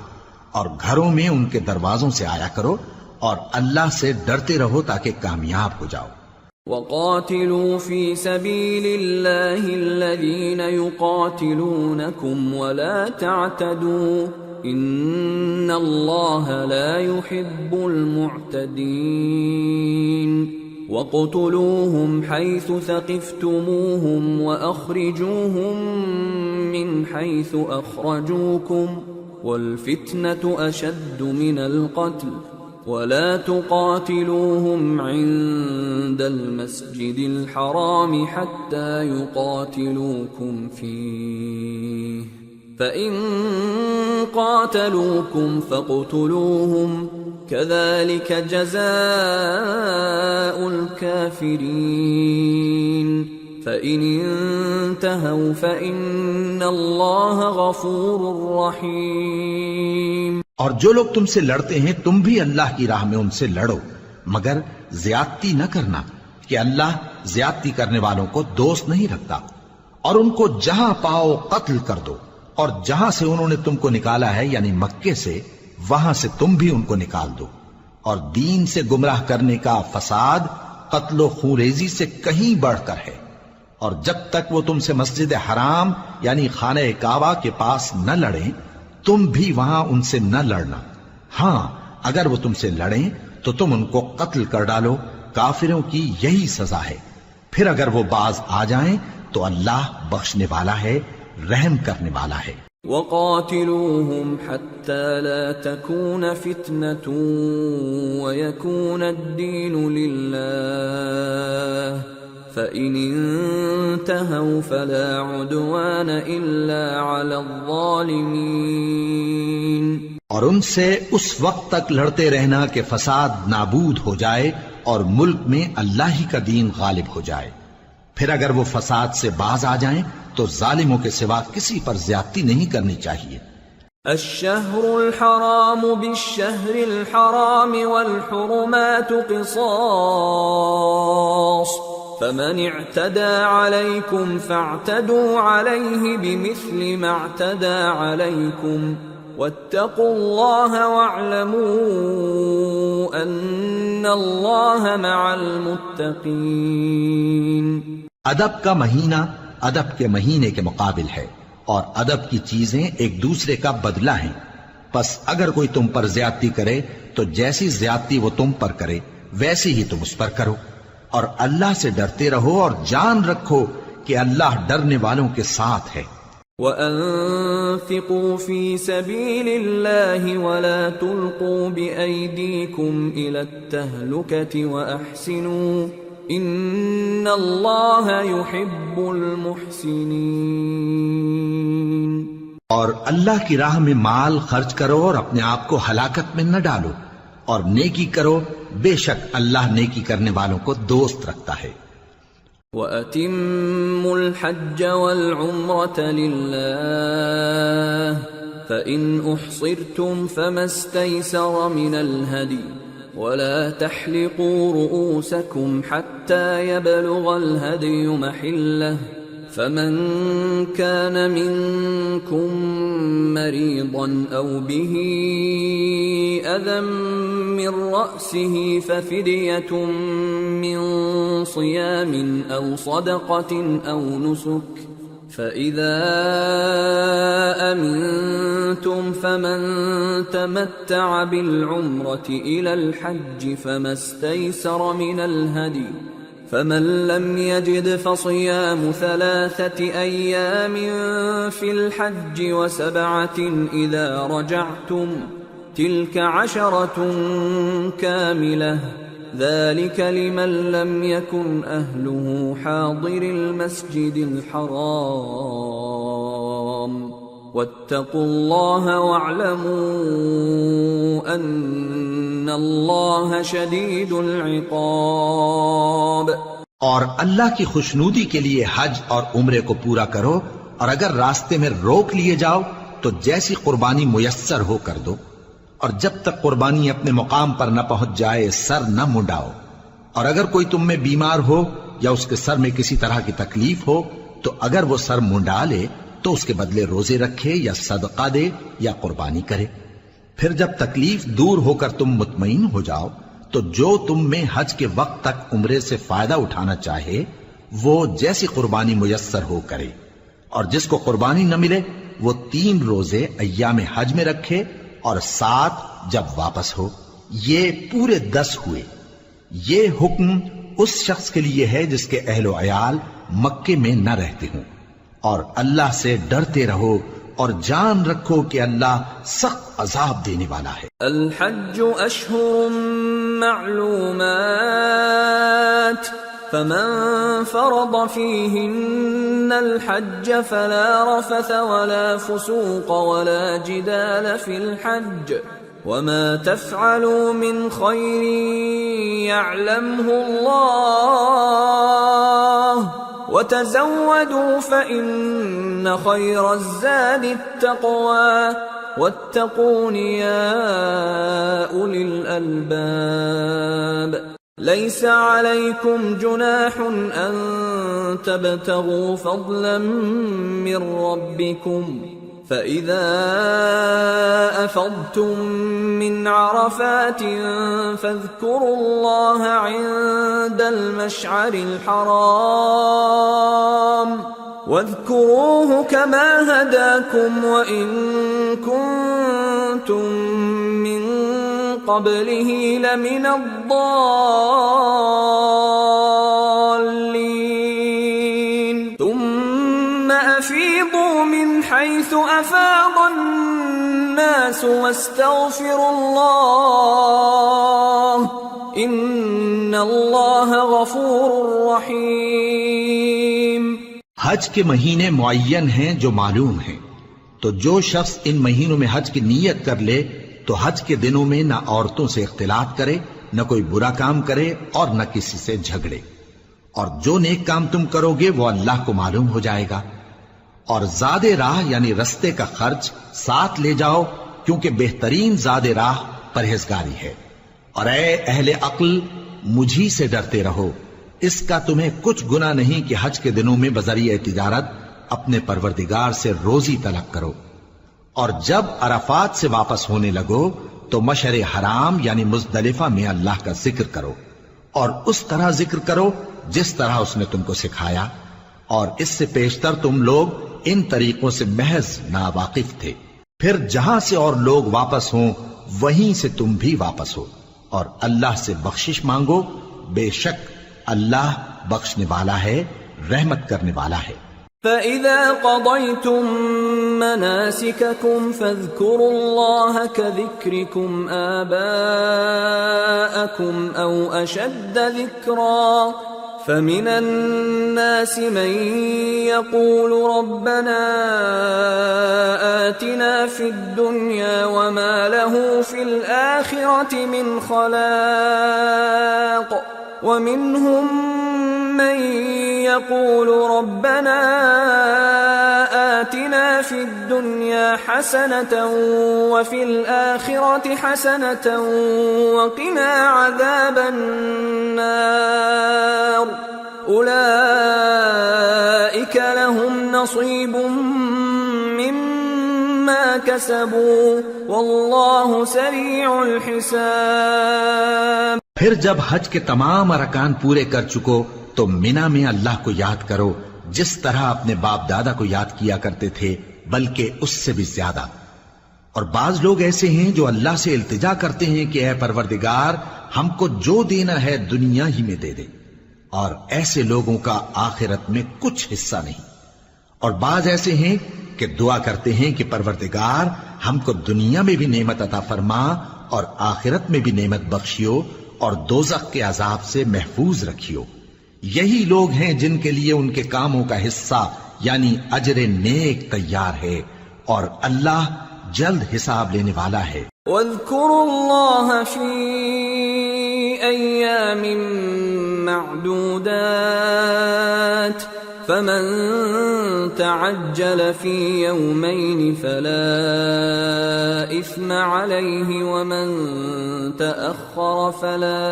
اور گھروں میں ان کے دروازوں سے آیا کرو اور اللہ سے ڈرتے رہو تاکہ کامیاب ہو جاؤ۔ وَقَاتِلُوا فِي سَبِيلِ اللَّهِ الَّذِينَ يُقَاتِلُونَكُمْ وَلَا تَعْتَدُوا إِنَّ اللَّهَ لَا يُحِبُّ الْمُعْتَدِينَ وَاقْتُلُوهُمْ حَيْثُ ثَقِفْتُمُوهُمْ وَأَخْرِجُوهُمْ مِنْ حَيْثُ أَخْرَجُوكُمْ وَالْفِتْنَةُ أَشَدُّ مِنَ الْقَتْلِ وَلَا تُقَاتِلُوهُمْ عِندَ الْمَسْجِدِ الْحَرَامِ حَتَّى يُقَاتِلُوكُمْ فِيهِ فَإِن قَاتَلُوكُمْ فَاقْتُلُوهُمْ كَذَلِكَ جَزَاءُ الْكَافِرِينَ فَإِنِ انْتَهَوْا فَإِنَّ اللَّهَ غَفُورٌ رَحِيمٌ۔ اور جو لوگ تم سے لڑتے ہیں تم بھی اللہ کی راہ میں ان سے لڑو، مگر زیادتی نہ کرنا کہ اللہ زیادتی کرنے والوں کو دوست نہیں رکھتا، اور ان کو جہاں پاؤ قتل کر دو، اور جہاں سے انہوں نے تم کو نکالا ہے یعنی مکے سے، وہاں سے تم بھی ان کو نکال دو۔ اور دین سے گمراہ کرنے کا فساد قتل و خونریزی سے کہیں بڑھ کر ہے، اور جب تک وہ تم سے مسجد حرام یعنی خانہ کعبہ کے پاس نہ لڑیں تم بھی وہاں ان سے نہ لڑنا۔ ہاں اگر وہ تم سے لڑیں تو تم ان کو قتل کر ڈالو، کافروں کی یہی سزا ہے۔ پھر اگر وہ باز آ جائیں تو اللہ بخشنے والا ہے، رحم کرنے والا ہے۔ وَقَاتِلُوهُمْ حَتَّى لَا تَكُونَ فِتْنَةٌ وَيَكُونَ الدِّينُ لِلَّهِ فَإِنِ انْتَهَوْا فَلَا عُدْوَانَ إِلَّا عَلَى الظَّالِمِينَ۔ اور ان سے اس وقت تک لڑتے رہنا کہ فساد نابود ہو جائے اور ملک میں اللہ ہی کا دین غالب ہو جائے۔ پھر اگر وہ فساد سے باز آ جائیں تو ظالموں کے سوا کسی پر زیادتی نہیں کرنی چاہیے۔ الشهر الحرام بالشهر الحرام والحرمات قصاص فمن اعتدى عليكم فاعتدوا عليه بمثل ما اعتدى عليكم واتقوا الله واعلموا ان الله مع المتقين۔ ادب کا مہینہ ادب کے مہینے کے مقابل ہے، اور ادب کی چیزیں ایک دوسرے کا بدلہ ہیں۔ پس اگر کوئی تم پر زیادتی کرے تو جیسی زیادتی وہ تم پر کرے ویسی ہی تم اس پر کرو، اور اللہ سے ڈرتے رہو اور جان رکھو کہ اللہ ڈرنے والوں کے ساتھ ہے۔ وَأَنفِقُوا فِي سَبِيلِ اللَّهِ وَلَا تُلْقُوا بِأَيْدِيكُمْ إِلَى التَّهْلُكَةِ وَأَحْسِنُوا إِنَّ اللَّهَ يُحِبُّ الْمُحْسِنِينَ۔ اور اللہ کی راہ میں مال خرچ کرو اور اپنے آپ کو ہلاکت میں نہ ڈالو، اور نیکی کرو، بے شک اللہ نیکی کرنے والوں کو دوست رکھتا ہے۔ وَأَتِمُّوا الْحَجَّ وَالْعُمْرَةَ لِلَّهِ فَإِنْ أُحْصِرْتُمْ فَمَا اسْتَيْسَرَ مِنَ الْهَدْيِ ولا تحلقوا رؤوسكم حتى يبلغ الهدي محله فمن كان منكم مريضا أو به أذى من رأسه ففدية من صيام أو صدقة أو نسك فإذا أمنتم فمن تمتع بالعمرة إلى الحج فما استيسر من الهدي فمن لم يجد فصيام 3 أيام في الحج و7 إذا رجعتم تلك 10 كاملة ذلك لمن لم يكن أهله حاضر المسجد الحرام واتقوا الله واعلموا أن الله شديد العقاب. اور اللہ کی خوشنودی کے لیے حج اور عمرے کو پورا کرو، اور اگر راستے میں روک لیے جاؤ تو جیسی قربانی میسر ہو کر دو، اور جب تک قربانی اپنے مقام پر نہ پہنچ جائے سر نہ منڈاؤ، اور اگر کوئی تم میں بیمار ہو یا اس کے سر میں کسی طرح کی تکلیف ہو تو اگر وہ سر منڈا لے تو اس کے بدلے روزے رکھے یا صدقہ دے یا قربانی کرے. پھر جب تکلیف دور ہو کر تم مطمئن ہو جاؤ تو جو تم میں حج کے وقت تک عمرے سے فائدہ اٹھانا چاہے وہ جیسی قربانی میسر ہو کرے، اور جس کو قربانی نہ ملے وہ 3 روزے ایام حج میں رکھے اور 7 جب واپس ہو. یہ پورے 10 ہوئے. یہ حکم اس شخص کے لیے ہے جس کے اہل و عیال مکے میں نہ رہتے ہوں. اور اللہ سے ڈرتے رہو اور جان رکھو کہ اللہ سخت عذاب دینے والا ہے. الحج اشہر معلومات فمن فرض فيهن الحج فلا رفث ولا فسوق ولا جدال في الحج وما تفعلوا من خير يعلمه الله وتزودوا فإن خير الزاد التقوى واتقون يا أولي الألباب. ليس عليكم جناح أن تبتغوا فضلا من ربكم فإذا أفضتم من عرفات فاذكروا الله عند المشعر الحرام واذكروه كما هداكم وإن كنتم من قبله لمن الضالين ثم أفيضوا من حيث أفاض الناس واستغفروا الله إن الله غفور رحيم. حج کے مہینے معین ہیں جو معلوم ہیں، تو جو شخص ان مہینوں میں حج کی نیت کر لے تو حج کے دنوں میں نہ عورتوں سے اختلاط کرے، نہ کوئی برا کام کرے اور نہ کسی سے جھگڑے، اور جو نیک کام تم کرو گے وہ اللہ کو معلوم ہو جائے گا. اور زاد راہ یعنی رستے کا خرچ ساتھ لے جاؤ کیونکہ بہترین زاد راہ پرہیزگاری ہے. اور اے اہل عقل مجھی سے ڈرتے رہو، اس کا تمہیں کچھ گناہ نہیں کہ حج کے دنوں میں بذریعہ تجارت اپنے پروردگار سے روزی طلب کرو. اور جب عرفات سے واپس ہونے لگو تو مشعر حرام یعنی مزدلفہ میں اللہ کا ذکر کرو، اور اس طرح ذکر کرو جس طرح اس نے تم کو سکھایا، اور اس سے پیشتر تم لوگ ان طریقوں سے محض ناواقف تھے. پھر جہاں سے اور لوگ واپس ہوں وہیں سے تم بھی واپس ہو، اور اللہ سے بخشش مانگو، بے شک اللہ بخشنے والا ہے، رحمت کرنے والا ہے. فَإِذَا قَضَيْتُم مَّنَاسِكَكُمْ فَاذْكُرُوا اللَّهَ كَذِكْرِكُمْ آبَاءَكُمْ أَوْ أَشَدَّ ذِكْرًا فَمِنَ النَّاسِ مَن يَقُولُ رَبَّنَا آتِنَا فِي الدُّنْيَا وَمَا لَهُ فِي الْآخِرَةِ مِنْ خَلَاقٍ وَمِنْهُم من يقول ربنا آتنا في الدنيا حسنة وفي الآخرة حسنة وقنا عذاب النار أولئك لهم نصيب مما كسبوا والله سريع الحساب۔ پھر جب حج کے تمام ارکان پورے کر چکو تو مینا میں اللہ کو یاد کرو جس طرح اپنے باپ دادا کو یاد کیا کرتے تھے، بلکہ اس سے بھی زیادہ۔ اور بعض لوگ ایسے ہیں جو اللہ سے التجا کرتے ہیں کہ اے پروردگار ہم کو جو دینا ہے دنیا ہی میں دے دے، اور ایسے لوگوں کا آخرت میں کچھ حصہ نہیں۔ اور بعض ایسے ہیں کہ دعا کرتے ہیں کہ پروردگار ہم کو دنیا میں بھی نعمت عطا فرما اور آخرت میں بھی نعمت بخشیو اور دوزخ کے عذاب سے محفوظ رکھیو۔ یہی لوگ ہیں جن کے لیے ان کے کاموں کا حصہ یعنی اجر نیک تیار ہے، اور اللہ جلد حساب لینے والا ہے۔ واذكروا الله في أيام معدودات فمن تعجل في يومين فلا إثم عليه ومن تأخر فلا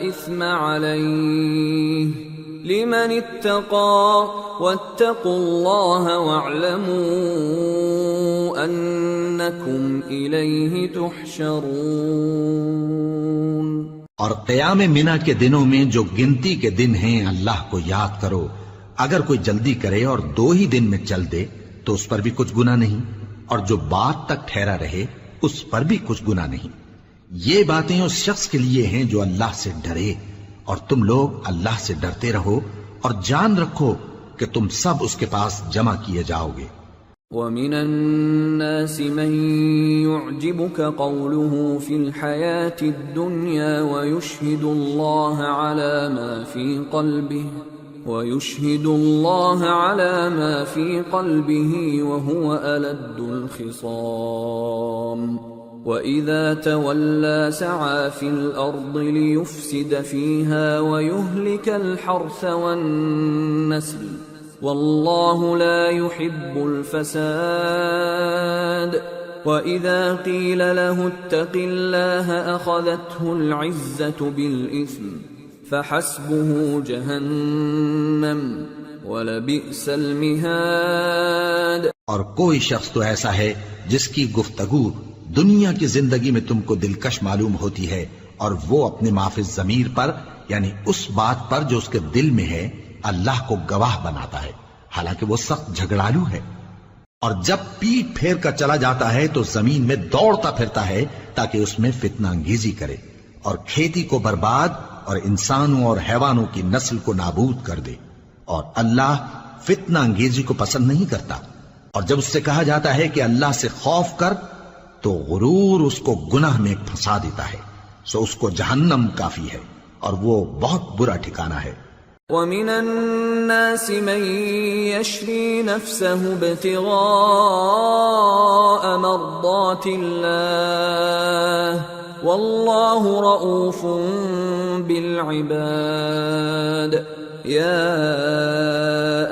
إثم عليه لمن اتقى واتقوا الله واعلموا أنكم إليه تحشرون۔ اور قیام منا کے دنوں میں جو گنتی کے دن ہیں اللہ کو یاد کرو۔ اگر کوئی جلدی کرے اور 2 ہی دن میں چل دے تو اس پر بھی کچھ گناہ نہیں، اور جو بات تک ٹھہرا رہے اس پر بھی کچھ گناہ نہیں۔ یہ باتیں اس شخص کے لیے ہیں جو اللہ سے ڈرے، اور تم لوگ اللہ سے ڈرتے رہو اور جان رکھو کہ تم سب اس کے پاس جمع کیے جاؤ گے۔ وَمِنَ النَّاسِ مَن يُعْجِبُكَ قَوْلُهُ فِي الْحَيَاةِ الدُّنْيَا وَيُشْهِدُ اللَّهَ عَلَى مَا فِي قَلْبِهِ وَهُوَ أَلَدُّ الْخِصَامِ وَإِذَا تَوَلَّى سَعَى فِي الْأَرْضِ لِيُفْسِدَ فِيهَا وَيُهْلِكَ الْحَرْثَ وَالنَّسْلَ وَاللَّهُ لَا يُحِبُّ الْفَسَادَ وَإِذَا قِيلَ لَهُ اتَّقِ اللَّهَ أَخَذَتْهُ الْعِزَّةُ بِالْإِثْمِ فَحَسْبُهُ جَهَنَّمُ وَلَبِئْسَ الْمِهَادُ۔ اور کوئی شخص تو ایسا ہے جس کی گفتگو دنیا کی زندگی میں تم کو دلکش معلوم ہوتی ہے، اور وہ اپنے معافی ضمیر پر یعنی اس بات پر جو اس کے دل میں ہے اللہ کو گواہ بناتا ہے، حالانکہ وہ سخت جھگڑالو ہے۔ اور جب پیٹ پھیر کر چلا جاتا ہے تو زمین میں دوڑتا پھرتا ہے تاکہ اس میں فتنہ انگیزی کرے اور کھیتی کو برباد اور انسانوں اور حیوانوں کی نسل کو نابود کر دے، اور اللہ فتنہ انگیزی کو پسند نہیں کرتا۔ اور جب اس سے کہا جاتا ہے کہ اللہ سے خوف کر تو غرور اس کو گناہ میں پھنسا دیتا ہے، سو اس کو جہنم کافی ہے اور وہ بہت برا ٹھکانہ ہے۔ وَمِنَ النَّاسِ مَن يَشْرِي نَفْسَهُ ابْتِغَاءَ مَرْضَاتِ اللَّهِ وَاللَّهُ رَءُوفٌ بِالْعِبَادِ يَا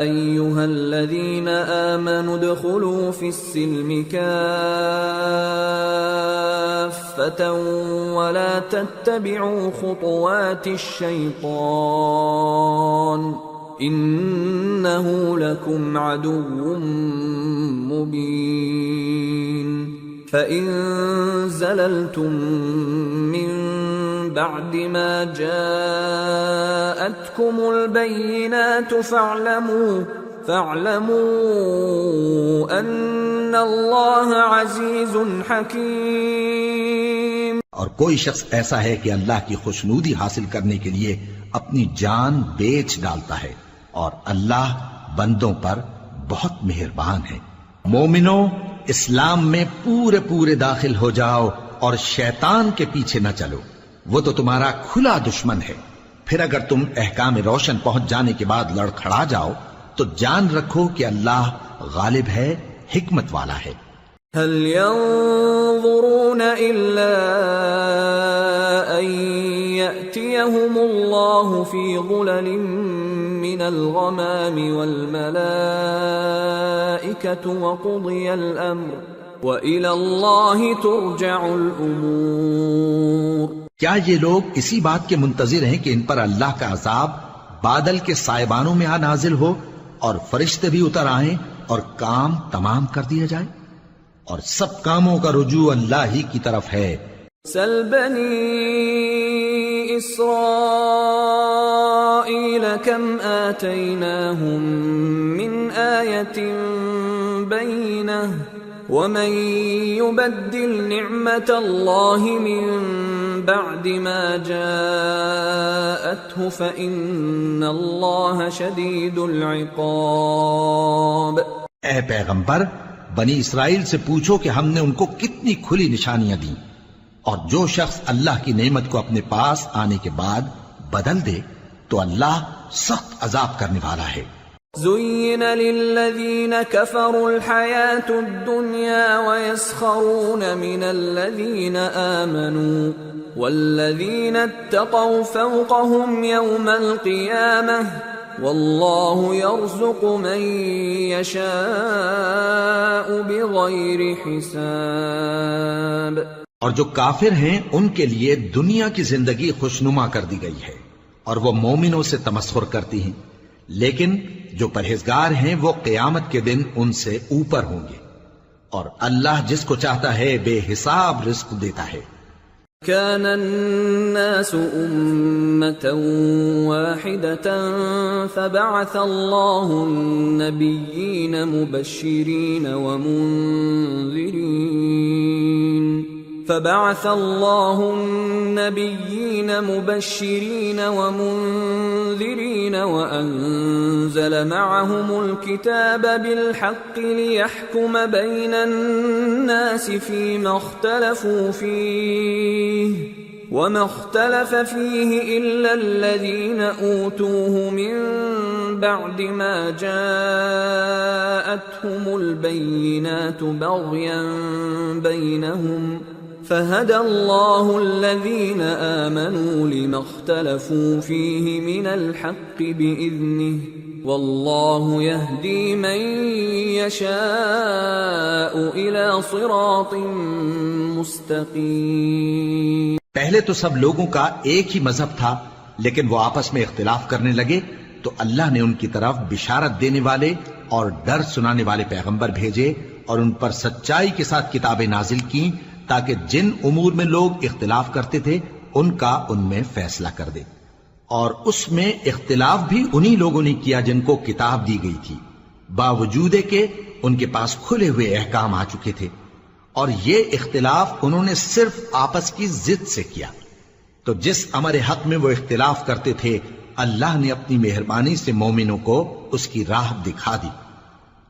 أَيُّهَا الَّذِينَ آمَنُوا ادْخُلُوا فِي السِّلْمِ كَافَّةً وَلَا تَتَّبِعُوا خُطُوَاتِ الشَّيْطَانِ إِنَّهُ لَكُمْ عَدُوٌّ مُّبِينٌ فَإِن زَلَلْتُم مِّن بَعْدِ مَا جَاءَتْكُمُ الْبَيِّنَاتُ فَاعْلَمُوا أَنَّ اللَّهَ عَزِيزٌ حَكِيمٌ۔ اور کوئی شخص ایسا ہے کہ اللہ کی خوشنودی حاصل کرنے کے لیے اپنی جان بیچ ڈالتا ہے، اور اللہ بندوں پر بہت مہربان ہے۔ مومنو، اسلام میں پورے پورے داخل ہو جاؤ اور شیطان کے پیچھے نہ چلو، وہ تو تمہارا کھلا دشمن ہے۔ پھر اگر تم احکام روشن پہنچ جانے کے بعد لڑکھڑا جاؤ تو جان رکھو کہ اللہ غالب ہے، حکمت والا ہے۔ هل ينظرون إلا أن يأتيهم الله في ظلل من الغمام والملائكة وقضي الأمر وإلى الله ترجع الأمور۔ کیا یہ لوگ اسی بات کے منتظر ہیں کہ ان پر اللہ کا عذاب بادل کے سائبانوں میں نازل ہو اور فرشتے بھی اتر آئیں اور کام تمام کر دیا جائے؟ اور سب کاموں کا رجوع اللہ ہی کی طرف ہے۔ سل بنی اسرائیل کم آتیناہم من آیت بینہ ومن يبدل نعمت اللہ من بعد ما جاءته فإن اللہ شدید العقاب۔ اے پیغمبر، بنی اسرائیل سے پوچھو کہ ہم نے ان کو کتنی کھلی نشانیاں دیں، اور جو شخص اللہ کی نعمت کو اپنے پاس آنے کے بعد بدل دے تو اللہ سخت عذاب کرنے والا ہے۔ زين للذين كفروا الحياة الدنيا ويسخرون من الذين آمنوا والذين اتقوا فوقهم يوم القيامة والله يرزق من يشاء بغير حساب۔ اور جو کافر ہیں ان کے لیے دنیا کی زندگی خوشنما کر دی گئی ہے اور وہ مومنوں سے تمسخر کرتی ہیں، لیکن جو پرہیزگار ہیں وہ قیامت کے دن ان سے اوپر ہوں گے، اور اللہ جس کو چاہتا ہے بے حساب رزق دیتا ہے۔ كان الناس أمة واحدة فبعث الله النبيين مبشرين ومنذرين وأنزل معهم الكتاب بالحق ليحكم بين الناس فيما اختلفوا فيه وما اختلف فيه إلا الذين أوتوه من بعد ما جاءتهم البينات بغيا بينهم فهدى الله الذين آمنوا لما اختلفوا فيه من الحق بإذنه والله يهدي من يشاء إلى صراط مستقيم۔ پہلے تو سب لوگوں کا ایک ہی مذہب تھا، لیکن وہ آپس میں اختلاف کرنے لگے تو اللہ نے ان کی طرف بشارت دینے والے اور ڈر سنانے والے پیغمبر بھیجے اور ان پر سچائی کے ساتھ کتابیں نازل کی تاکہ جن امور میں لوگ اختلاف کرتے تھے ان کا ان میں فیصلہ کر دے، اور اس میں اختلاف بھی انہی لوگوں نے کیا جن کو کتاب دی گئی تھی، باوجود کہ ان کے پاس کھلے ہوئے احکام آ چکے تھے، اور یہ اختلاف انہوں نے صرف آپس کی ضد سے کیا۔ تو جس امر حق میں وہ اختلاف کرتے تھے اللہ نے اپنی مہربانی سے مومنوں کو اس کی راہ دکھا دی،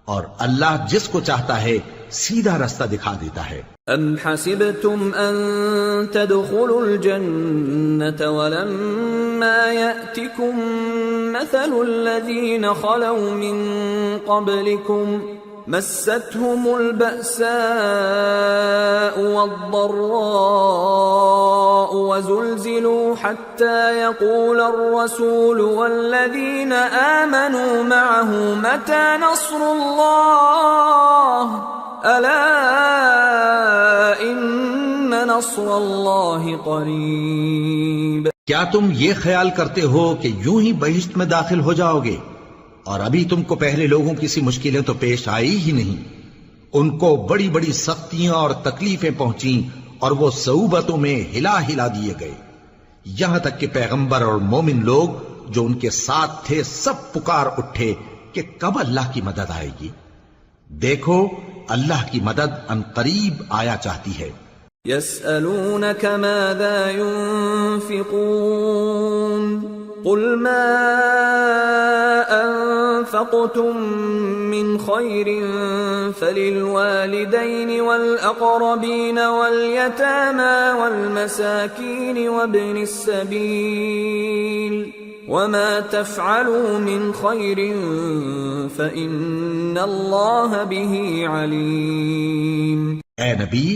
اور اللہ جس کو چاہتا ہے سیدھا رستہ دکھا دیتا ہے۔ ام حسبتم ان تدخلوا الجنة ولما يأتكم مثل الذين خلوا من قبلكم مستهم البأساء والضراء وزلزلوا حتى يقول الرسول والذين آمنوا معه متى نصر الله ألا إن نصر الله قريب۔ کیا تم یہ خیال کرتے ہو کہ یوں ہی بہشت میں داخل ہو جاؤ گے، اور ابھی تم کو پہلے لوگوں کی سی مشکلیں تو پیش آئی ہی نہیں؟ ان کو بڑی بڑی سختیاں اور تکلیفیں پہنچیں اور وہ صعوبتوں میں ہلا ہلا دیے گئے، یہاں تک کہ پیغمبر اور مومن لوگ جو ان کے ساتھ تھے سب پکار اٹھے کہ کب اللہ کی مدد آئے گی۔ دیکھو اللہ کی مدد ان قریب آیا چاہتی ہے۔ يسألونك ماذا ينفقون قل ما أنفقتم من خير فللوالدين والأقربين واليتامى والمساكين وابن السبيل وما تفعلوا من خير فإن الله به عليم۔ اے نبی،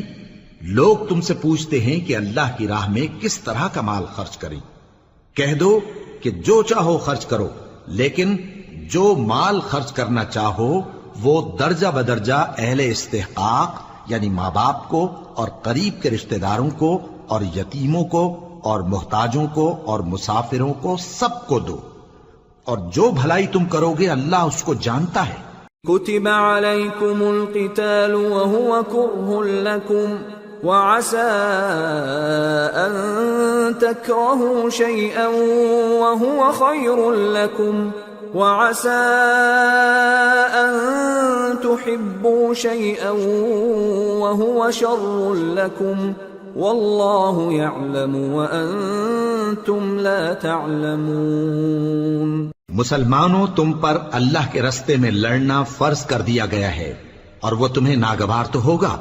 لوگ تم سے پوچھتے ہیں کہ اللہ کی راہ میں کس طرح کا مال خرچ کریں، کہہ دو کہ جو چاہو خرچ کرو، لیکن جو مال خرچ کرنا چاہو وہ درجہ بدرجہ اہل استحقاق یعنی ماں باپ کو اور قریب کے رشتہ داروں کو اور یتیموں کو اور محتاجوں کو اور مسافروں کو سب کو دو، اور جو بھلائی تم کرو گے اللہ اس کو جانتا ہے۔ كتب عليكم القتال وهو كره لكم وعسى أن تكرهوا شيئا وهو خير لكم وعسى أن تحبوا شيئا وهو شر لكم والله يعلم وأنتم لا تعلمون۔ مسلمانوں، تم پر اللہ کے رستے میں لڑنا فرض کر دیا گیا ہے، اور وہ تمہیں ناگوار تو ہوگا،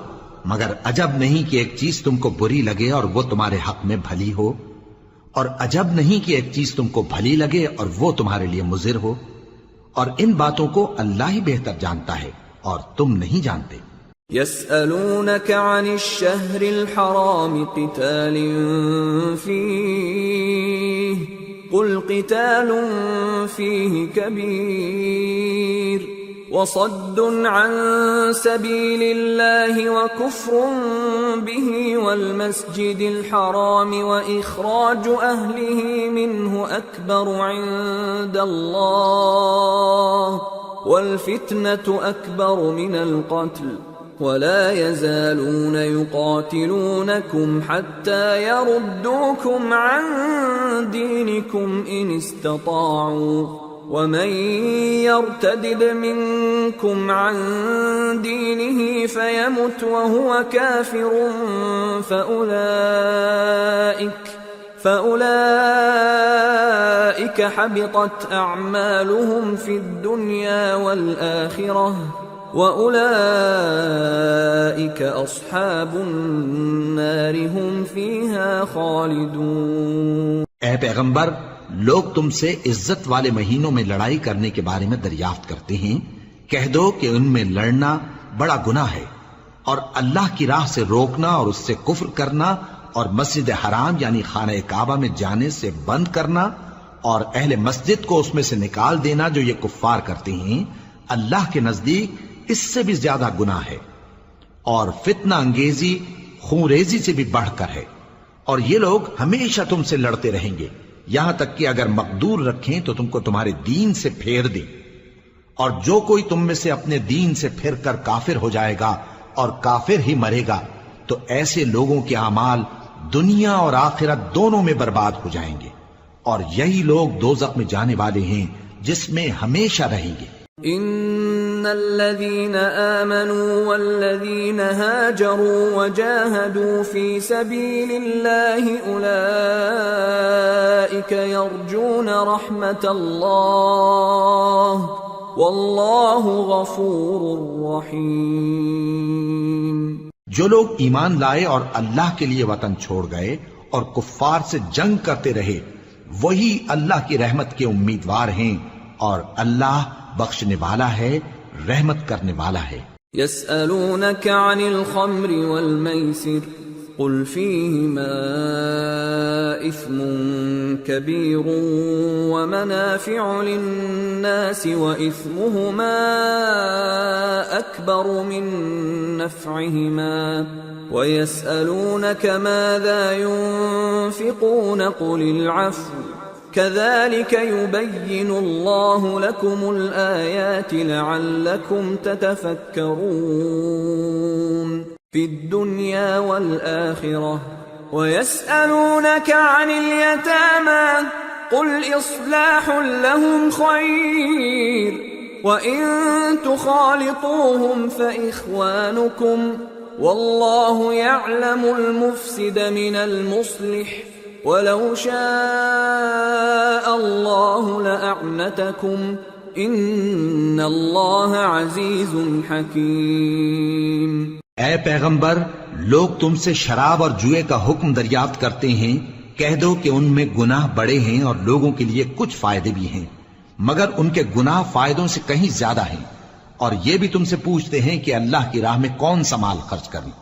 مگر عجب نہیں کہ ایک چیز تم کو بری لگے اور وہ تمہارے حق میں بھلی ہو، اور عجب نہیں کہ ایک چیز تم کو بھلی لگے اور وہ تمہارے لیے مضر ہو، اور ان باتوں کو اللہ ہی بہتر جانتا ہے اور تم نہیں جانتے۔ يسألونك عن الشهر الحرام قتال فيه قل قتال فيه كبير وصد عن سبيل الله وكفر به والمسجد الحرام وإخراج أهله منه أكبر عند الله والفتنة أكبر من القتل ولا يزالون يقاتلونكم حتى يردوكم عن دينكم إن استطاعوا ومن يرتدد منكم عن دينه فيمت وهو كافر فأولئك حبطت أعمالهم في الدنيا والآخرة وَأُولَئِكَ أَصْحَابُ النَّارِ هُمْ فِيهَا خَالِدُونَ۔ اے پیغمبر، لوگ تم سے عزت والے مہینوں میں لڑائی کرنے کے بارے میں دریافت کرتے ہیں، کہہ دو کہ ان میں لڑنا بڑا گناہ ہے، اور اللہ کی راہ سے روکنا اور اس سے کفر کرنا اور مسجد حرام یعنی خانہ کعبہ میں جانے سے بند کرنا اور اہل مسجد کو اس میں سے نکال دینا جو یہ کفار کرتے ہیں، اللہ کے نزدیک اس سے بھی زیادہ گناہ ہے، اور فتنہ انگیزی خونریزی سے بھی بڑھ کر ہے، اور یہ لوگ ہمیشہ تم سے لڑتے رہیں گے یہاں تک کہ اگر مقدور رکھیں تو تم کو تمہارے دین سے پھیر دیں، اور جو کوئی تم میں سے اپنے دین سے پھر کر کافر ہو جائے گا اور کافر ہی مرے گا تو ایسے لوگوں کے اعمال دنیا اور آخرت دونوں میں برباد ہو جائیں گے، اور یہی لوگ دوزخ میں جانے والے ہیں جس میں ہمیشہ رہیں گے۔ ان الذين آمنوا والذين هاجروا وجاهدوا في سبيل الله اولئك يرجون رحمة الله والله غفور رحيم۔ جو لوگ ایمان لائے اور اللہ کے لیے وطن چھوڑ گئے اور کفار سے جنگ کرتے رہے وہی اللہ کی رحمت کے امیدوار ہیں، اور اللہ بخشنے والا ہے، رحمت کرنے والا ہے۔ يسألونك عن الخمر والميسر قل فيهما إثم كبير ومنافع للناس وإثمهما أكبر من نفعهما ويسألونك ماذا ينفقون قل العفو كذلك يبين الله لكم الآيات لعلكم تتفكرون في الدنيا والآخرة ويسألونك عن اليتامى قل إصلاح لهم خير وإن تخالطوهم فإخوانكم والله يعلم المفسد من المصلح وَلَوْ شَاءَ اللَّهُ لَأَعْنَتَكُمْ إِنَّ اللَّهَ عَزِيزٌ حَكِيمٌ۔ اے پیغمبر، لوگ تم سے شراب اور جوئے کا حکم دریافت کرتے ہیں، کہہ دو کہ ان میں گناہ بڑے ہیں اور لوگوں کے لیے کچھ فائدے بھی ہیں، مگر ان کے گناہ فائدوں سے کہیں زیادہ ہیں، اور یہ بھی تم سے پوچھتے ہیں کہ اللہ کی راہ میں کون سا مال خرچ کریں،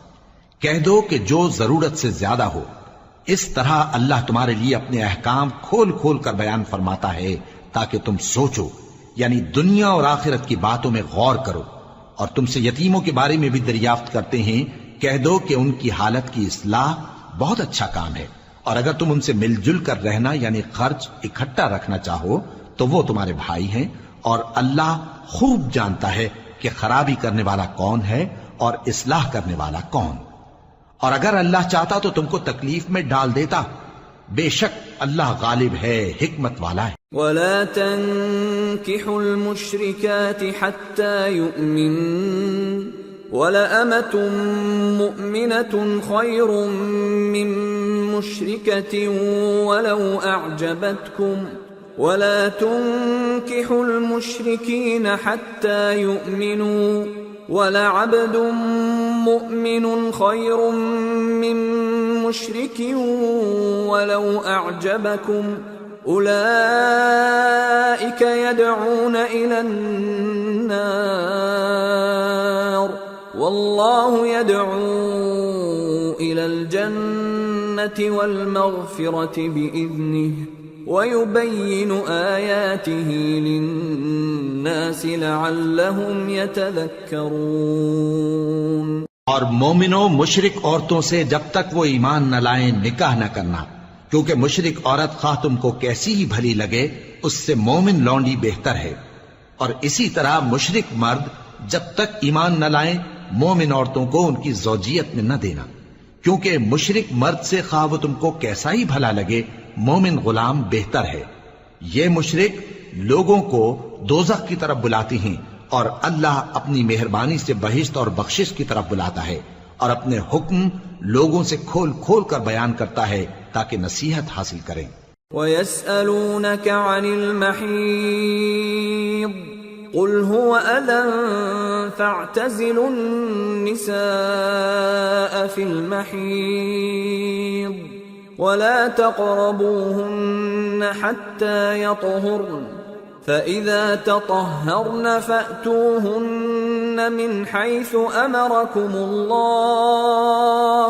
کہہ دو کہ جو ضرورت سے زیادہ ہو، اس طرح اللہ تمہارے لیے اپنے احکام کھول کھول کر بیان فرماتا ہے تاکہ تم سوچو، یعنی دنیا اور آخرت کی باتوں میں غور کرو۔ اور تم سے یتیموں کے بارے میں بھی دریافت کرتے ہیں، کہہ دو کہ ان کی حالت کی اصلاح بہت اچھا کام ہے، اور اگر تم ان سے مل جل کر رہنا یعنی خرچ اکٹھا رکھنا چاہو تو وہ تمہارے بھائی ہیں، اور اللہ خوب جانتا ہے کہ خرابی کرنے والا کون ہے اور اصلاح کرنے والا کون۔ اور اگر اللہ چاہتا تو تم کو تکلیف میں ڈال دیتا، بے شک اللہ غالب ہے، حکمت والا ہے۔ ولا تنكحوا المشركات حتى يؤمنن ولأمة مؤمنة خير من مشركة ولو أعجبتكم ولا تنكحوا المشركين حتى يؤمنوا ولعبد مؤمن خير من مشرك ولو أعجبكم أولئك يدعون إلى النار والله يدعو إلى الجنة والمغفرة بإذنه وَيُبَيِّنُ آيَاتِهِ لِلنَّاسِ لَعَلَّهُمْ يَتَذَكَّرُونَ۔ اور مومنوں مشرک عورتوں سے جب تک وہ ایمان نہ لائیں نکاح نہ کرنا، کیونکہ مشرک عورت خواہ تم کو کیسی ہی بھلی لگے اس سے مومن لونڈی بہتر ہے۔ اور اسی طرح مشرک مرد جب تک ایمان نہ لائیں مومن عورتوں کو ان کی زوجیت میں نہ دینا، کیونکہ مشرک مرد سے خواہ وہ تم کو کیسا ہی بھلا لگے مومن غلام بہتر ہے۔ یہ مشرک لوگوں کو دوزخ کی طرف بلاتی ہیں، اور اللہ اپنی مہربانی سے بہشت اور بخشش کی طرف بلاتا ہے، اور اپنے حکم لوگوں سے کھول کھول کر بیان کرتا ہے تاکہ نصیحت حاصل کریں۔ وَيَسْأَلُونَكَ عَنِ الْمَحِيضِ قُلْ هُوَ أَذًى فَاعْتَزِلُوا النِّسَاءَ فِي الْمَحِيضِ ولا تقربوهن حتى يطهرن فإذا تطهرن فأتوهن من حيث أمركم الله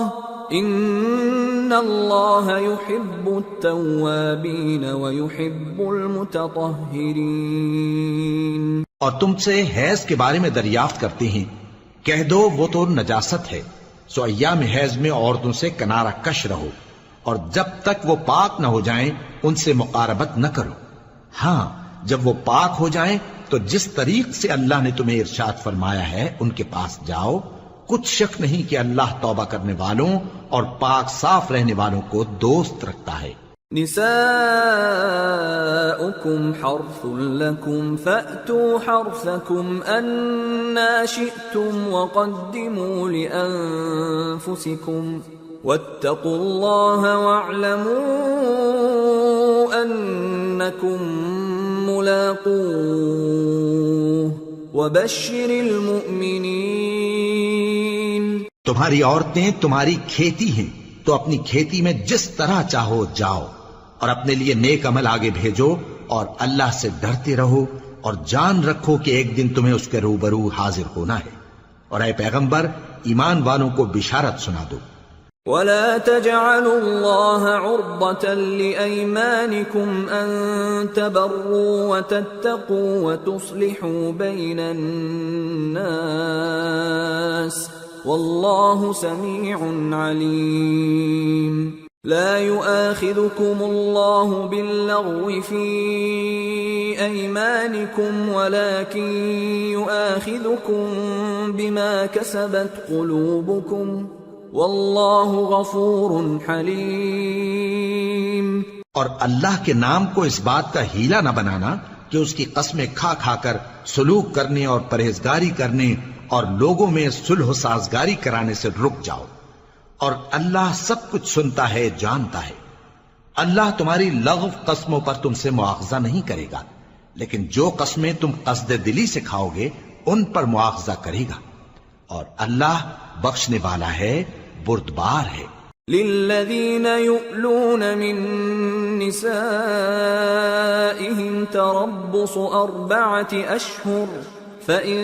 إن الله يحب التوابين ويحب المتطهرين۔ اور تم سے حیض کے بارے میں دریافت کرتے ہیں، کہہ دو وہ تو نجاست ہے، سو ایام حیض میں عورتوں سے کنارہ کش رہو، اور جب تک وہ پاک نہ ہو جائیں ان سے مقاربت نہ کرو۔ ہاں جب وہ پاک ہو جائیں تو جس طریق سے اللہ نے تمہیں ارشاد فرمایا ہے ان کے پاس جاؤ، کچھ شک نہیں کہ اللہ توبہ کرنے والوں اور پاک صاف رہنے والوں کو دوست رکھتا ہے۔ نساؤكم حرث لكم فأتوا حرثكم أنا شئتم وقدموا لأنفسكم واتقوا الله واعلموا أنكم ملاقوه وبشر المؤمنين۔ تمہاری عورتیں تمہاری کھیتی ہیں تو اپنی کھیتی میں جس طرح چاہو جاؤ، اور اپنے لیے نیک عمل آگے بھیجو، اور اللہ سے ڈرتے رہو، اور جان رکھو کہ ایک دن تمہیں اس کے روبرو حاضر ہونا ہے۔ اور اے پیغمبر ایمان والوں کو بشارت سنا دو۔ ولا تجعلوا الله عرضة لأيمانكم أن تبروا وتتقوا وتصلحوا بين الناس والله سميع عليم۔ لا يؤاخذكم الله باللغو في أيمانكم ولكن يؤاخذكم بما كسبت قلوبكم واللہ غفور حلیم۔ اور اللہ کے نام کو اس بات کا ہیلا نہ بنانا کہ اس کی قسمیں کھا کھا کر سلوک کرنے اور پرہیزگاری کرنے اور لوگوں میں صلح و سازگاری کرانے سے رک جاؤ، اور اللہ سب کچھ سنتا ہے، جانتا ہے۔ اللہ تمہاری لغو قسموں پر تم سے مواخذہ نہیں کرے گا، لیکن جو قسمیں تم قصد دلی سے کھاؤ گے ان پر مواخذہ کرے گا، اور اللہ بخشنے والا ہے، بردبار ہے۔ للذین یؤلون من نسائهم تربص 4 أشهر فإن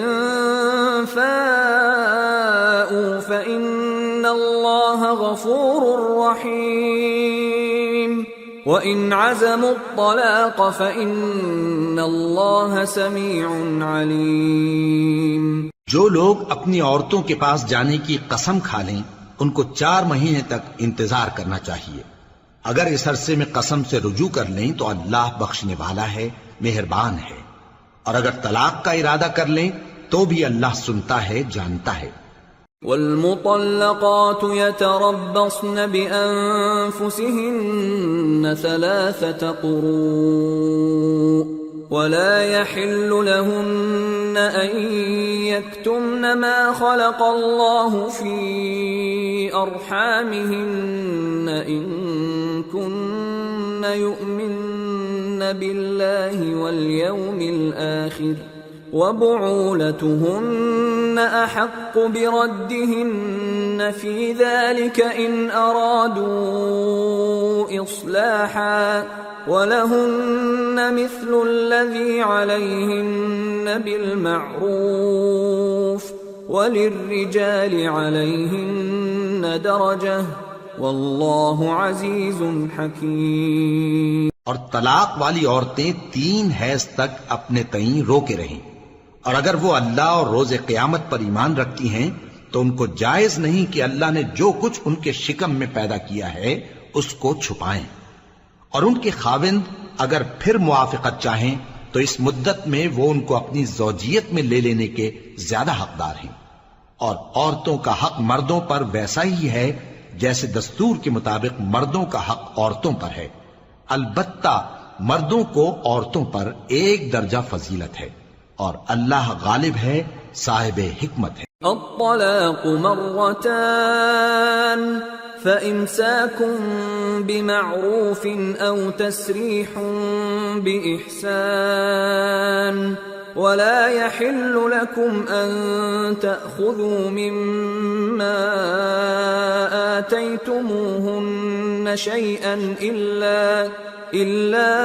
فاءوا فإن إِنَّ اللَّهَ غَفُورٌ رَّحِيمٌ وَإِنْ عَزَمُوا الطَّلَاقَ فَإِنَّ اللَّهَ سَمِيعٌ عَلِيمٌ۔ جو لوگ اپنی عورتوں کے پاس جانے کی قسم کھا لیں ان کو 4 مہینے تک انتظار کرنا چاہیے۔ اگر اس عرصے میں قسم سے رجوع کر لیں تو اللہ بخشنے والا ہے، مہربان ہے، اور اگر طلاق کا ارادہ کر لیں تو بھی اللہ سنتا ہے، جانتا ہے۔ والمطلقات يتربصن بأنفسهن 3 قروء ولا يحل لهن أن يكتمن ما خلق الله في أرحامهن إن كن يؤمن بالله واليوم الآخر وبعولتهن أحق بردهن في ذلك إن أرادوا إصلاحا وَلَهُنَّ مِثْلُ الَّذِي عَلَيْهِنَّ بِالْمَعْرُوفِ وَلِلرِّجَالِ عَلَيْهِنَّ دَرَجَةٌ وَاللَّهُ عَزِيزٌ حَكِيمٌ۔ اور طلاق والی عورتیں 3 حیض تک اپنے تئیں روکے رہیں، اور اگر وہ اللہ اور روز قیامت پر ایمان رکھتی ہیں تو ان کو جائز نہیں کہ اللہ نے جو کچھ ان کے شکم میں پیدا کیا ہے اس کو چھپائیں، اور ان کے خاوند اگر پھر موافقت چاہیں تو اس مدت میں وہ ان کو اپنی زوجیت میں لے لینے کے زیادہ حقدار ہیں، اور عورتوں کا حق مردوں پر ویسا ہی ہے جیسے دستور کے مطابق مردوں کا حق عورتوں پر ہے، البتہ مردوں کو عورتوں پر 1 درجہ فضیلت ہے، اور اللہ غالب ہے، صاحب حکمت ہے۔ الطلاق مرتان فإمساكٌ بمعروف أو تسريح بإحسان ولا يحل لكم أن تأخذوا مما آتيتموهن شيئا إلا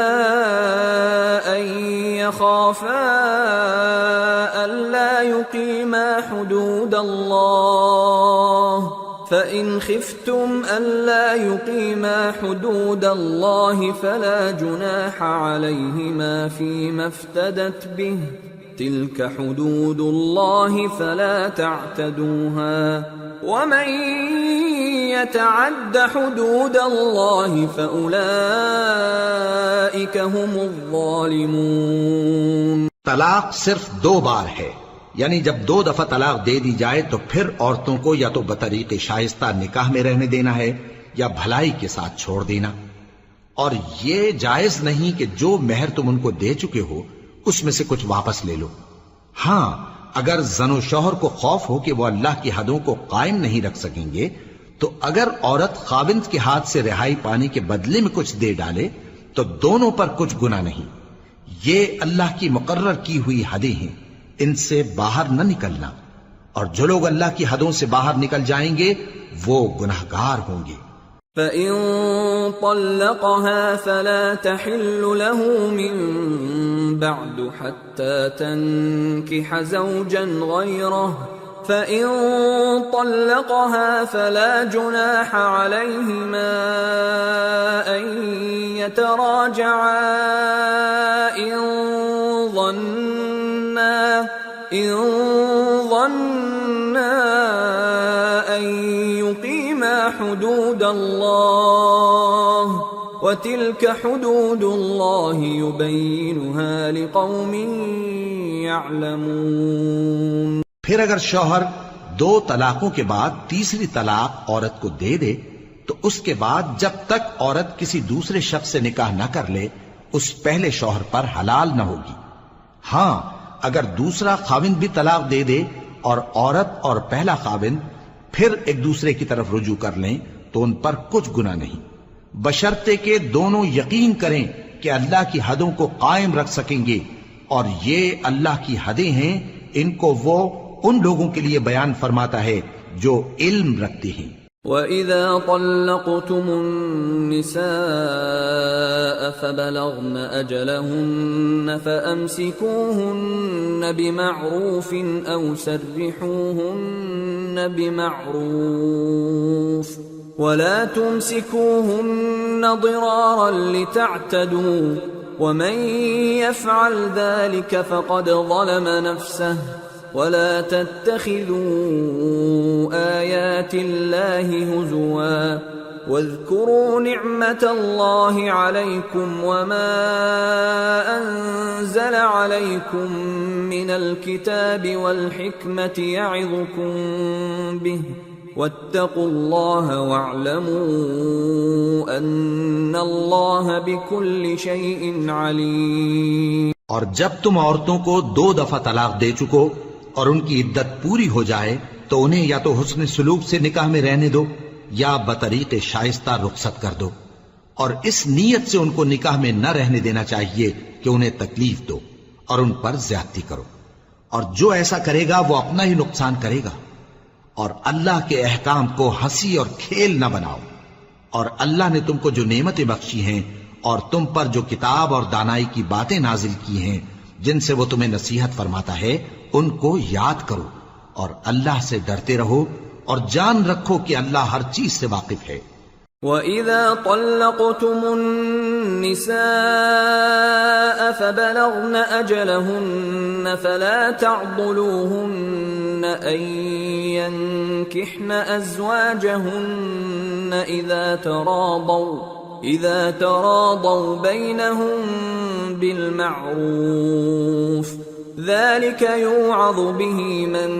أن يخافا ألا يقيما حدود الله فإن خفتم ألا يقيما حدود الله فلا جناح عليهما فيما افتدت به تلك حدود الله فلا تعتدوها ومن يتعد حدود الله فأولئك هم الظالمون۔ طلاق صرف 2 بار ہے، یعنی جب 2 دفعہ طلاق دے دی جائے تو پھر عورتوں کو یا تو بطریق شائستہ نکاح میں رہنے دینا ہے یا بھلائی کے ساتھ چھوڑ دینا، اور یہ جائز نہیں کہ جو مہر تم ان کو دے چکے ہو اس میں سے کچھ واپس لے لو۔ ہاں اگر زن و شوہر کو خوف ہو کہ وہ اللہ کی حدوں کو قائم نہیں رکھ سکیں گے تو اگر عورت خاوند کے ہاتھ سے رہائی پانے کے بدلے میں کچھ دے ڈالے تو دونوں پر کچھ گناہ نہیں، یہ اللہ کی مقرر کی ہوئی حدیں ہیں، ان سے باہر نہ نکلنا، اور جو لوگ اللہ کی حدوں سے باہر نکل جائیں گے وہ گناہگار ہوں گے۔ فَإِن طَلَّقَهَا فَلَا تَحِلُّ لَهُ مِن بَعْدُ حَتَّى تَنكِحَ زَوْجًا غَيْرَهُ فَإِن طَلَّقَهَا فَلَا جُنَاحَ عَلَيْهِمَا أَن يَتَرَاجَعَا إِن ظَنَّا أَن يُقِيمَا حُدُودَ اللَّهِ وَتِلْكَ حُدُودُ اللَّهِ يُبَيِّنُهَا لِقَوْمٍ يَعْلَمُونَ۔ پھر اگر شوہر 2 طلاقوں کے بعد تیسری طلاق عورت کو دے دے تو اس کے بعد جب تک عورت کسی دوسرے شخص سے نکاح نہ کر لے اس پہلے شوہر پر حلال نہ ہوگی۔ ہاں اگر دوسرا خاوند بھی طلاق دے دے اور عورت اور پہلا خاوند پھر ایک دوسرے کی طرف رجوع کر لیں تو ان پر کچھ گناہ نہیں، بشرطے کہ دونوں یقین کریں کہ اللہ کی حدوں کو قائم رکھ سکیں گے، اور یہ اللہ کی حدیں ہیں، ان کو وہ ان لوگوں کے لیے بیان فرماتا ہے جو علم رکھتے ہیں۔ وَإِذَا طَلَّقْتُمُ النِّسَاءَ فَبَلَغْنَ أَجَلَهُنَّ فَأَمْسِكُوهُنَّ بِمَعْرُوفٍ أَوْ سَرِّحُوهُنَّ بِمَعْرُوفٍ وَلَا تُمْسِكُوهُنَّ ضِرَارًا لِتَعْتَدُوا وَمَنْ يَفْعَلْ ذَلِكَ فَقَدْ ظَلَمَ نَفْسَهُ وَلَا تَتَّخِذُوا آيَاتِ اللَّهِ هُزُوًا وَاذْكُرُوا نِعْمَةَ اللَّهِ عَلَيْكُمْ وَمَا أَنزَلَ عَلَيْكُمْ مِنَ الْكِتَابِ وَالْحِكْمَةِ يَعِظُكُمْ بِهِ وَاتَّقُوا اللَّهَ وَاعْلَمُوا أَنَّ اللَّهَ بِكُلِّ شَيْءٍ عَلِيمٌ۔ اور جب تم عورتوں کو 2 دفعہ طلاق دے چکو اور ان کی عدت پوری ہو جائے تو انہیں یا تو حسن سلوک سے نکاح میں رہنے دو یا بطریق شائستہ رخصت کر دو، اور اس نیت سے ان کو نکاح میں نہ رہنے دینا چاہیے کہ انہیں تکلیف دو اور ان پر زیادتی کرو، اور جو ایسا کرے گا وہ اپنا ہی نقصان کرے گا۔ اور اللہ کے احکام کو ہنسی اور کھیل نہ بناؤ، اور اللہ نے تم کو جو نعمتیں بخشی ہیں اور تم پر جو کتاب اور دانائی کی باتیں نازل کی ہیں جن سے وہ تمہیں نصیحت فرماتا ہے ان کو یاد کرو، اور اللہ سے ڈرتے رہو اور جان رکھو کہ اللہ ہر چیز سے واقف ہے۔ وَإِذَا طَلَّقْتُمُ النِّسَاءَ فَبَلَغْنَ أَجَلَهُنَّ فَلَا تَعْضُلُوهُنَّ أَن يَنكِحْنَ أَزْوَاجَهُنَّ إِذَا تَرَاضَوْا بَيْنَهُم بِالْمَعْرُوفِ ذَلِكَ يُوعَظُ بِهِ مَن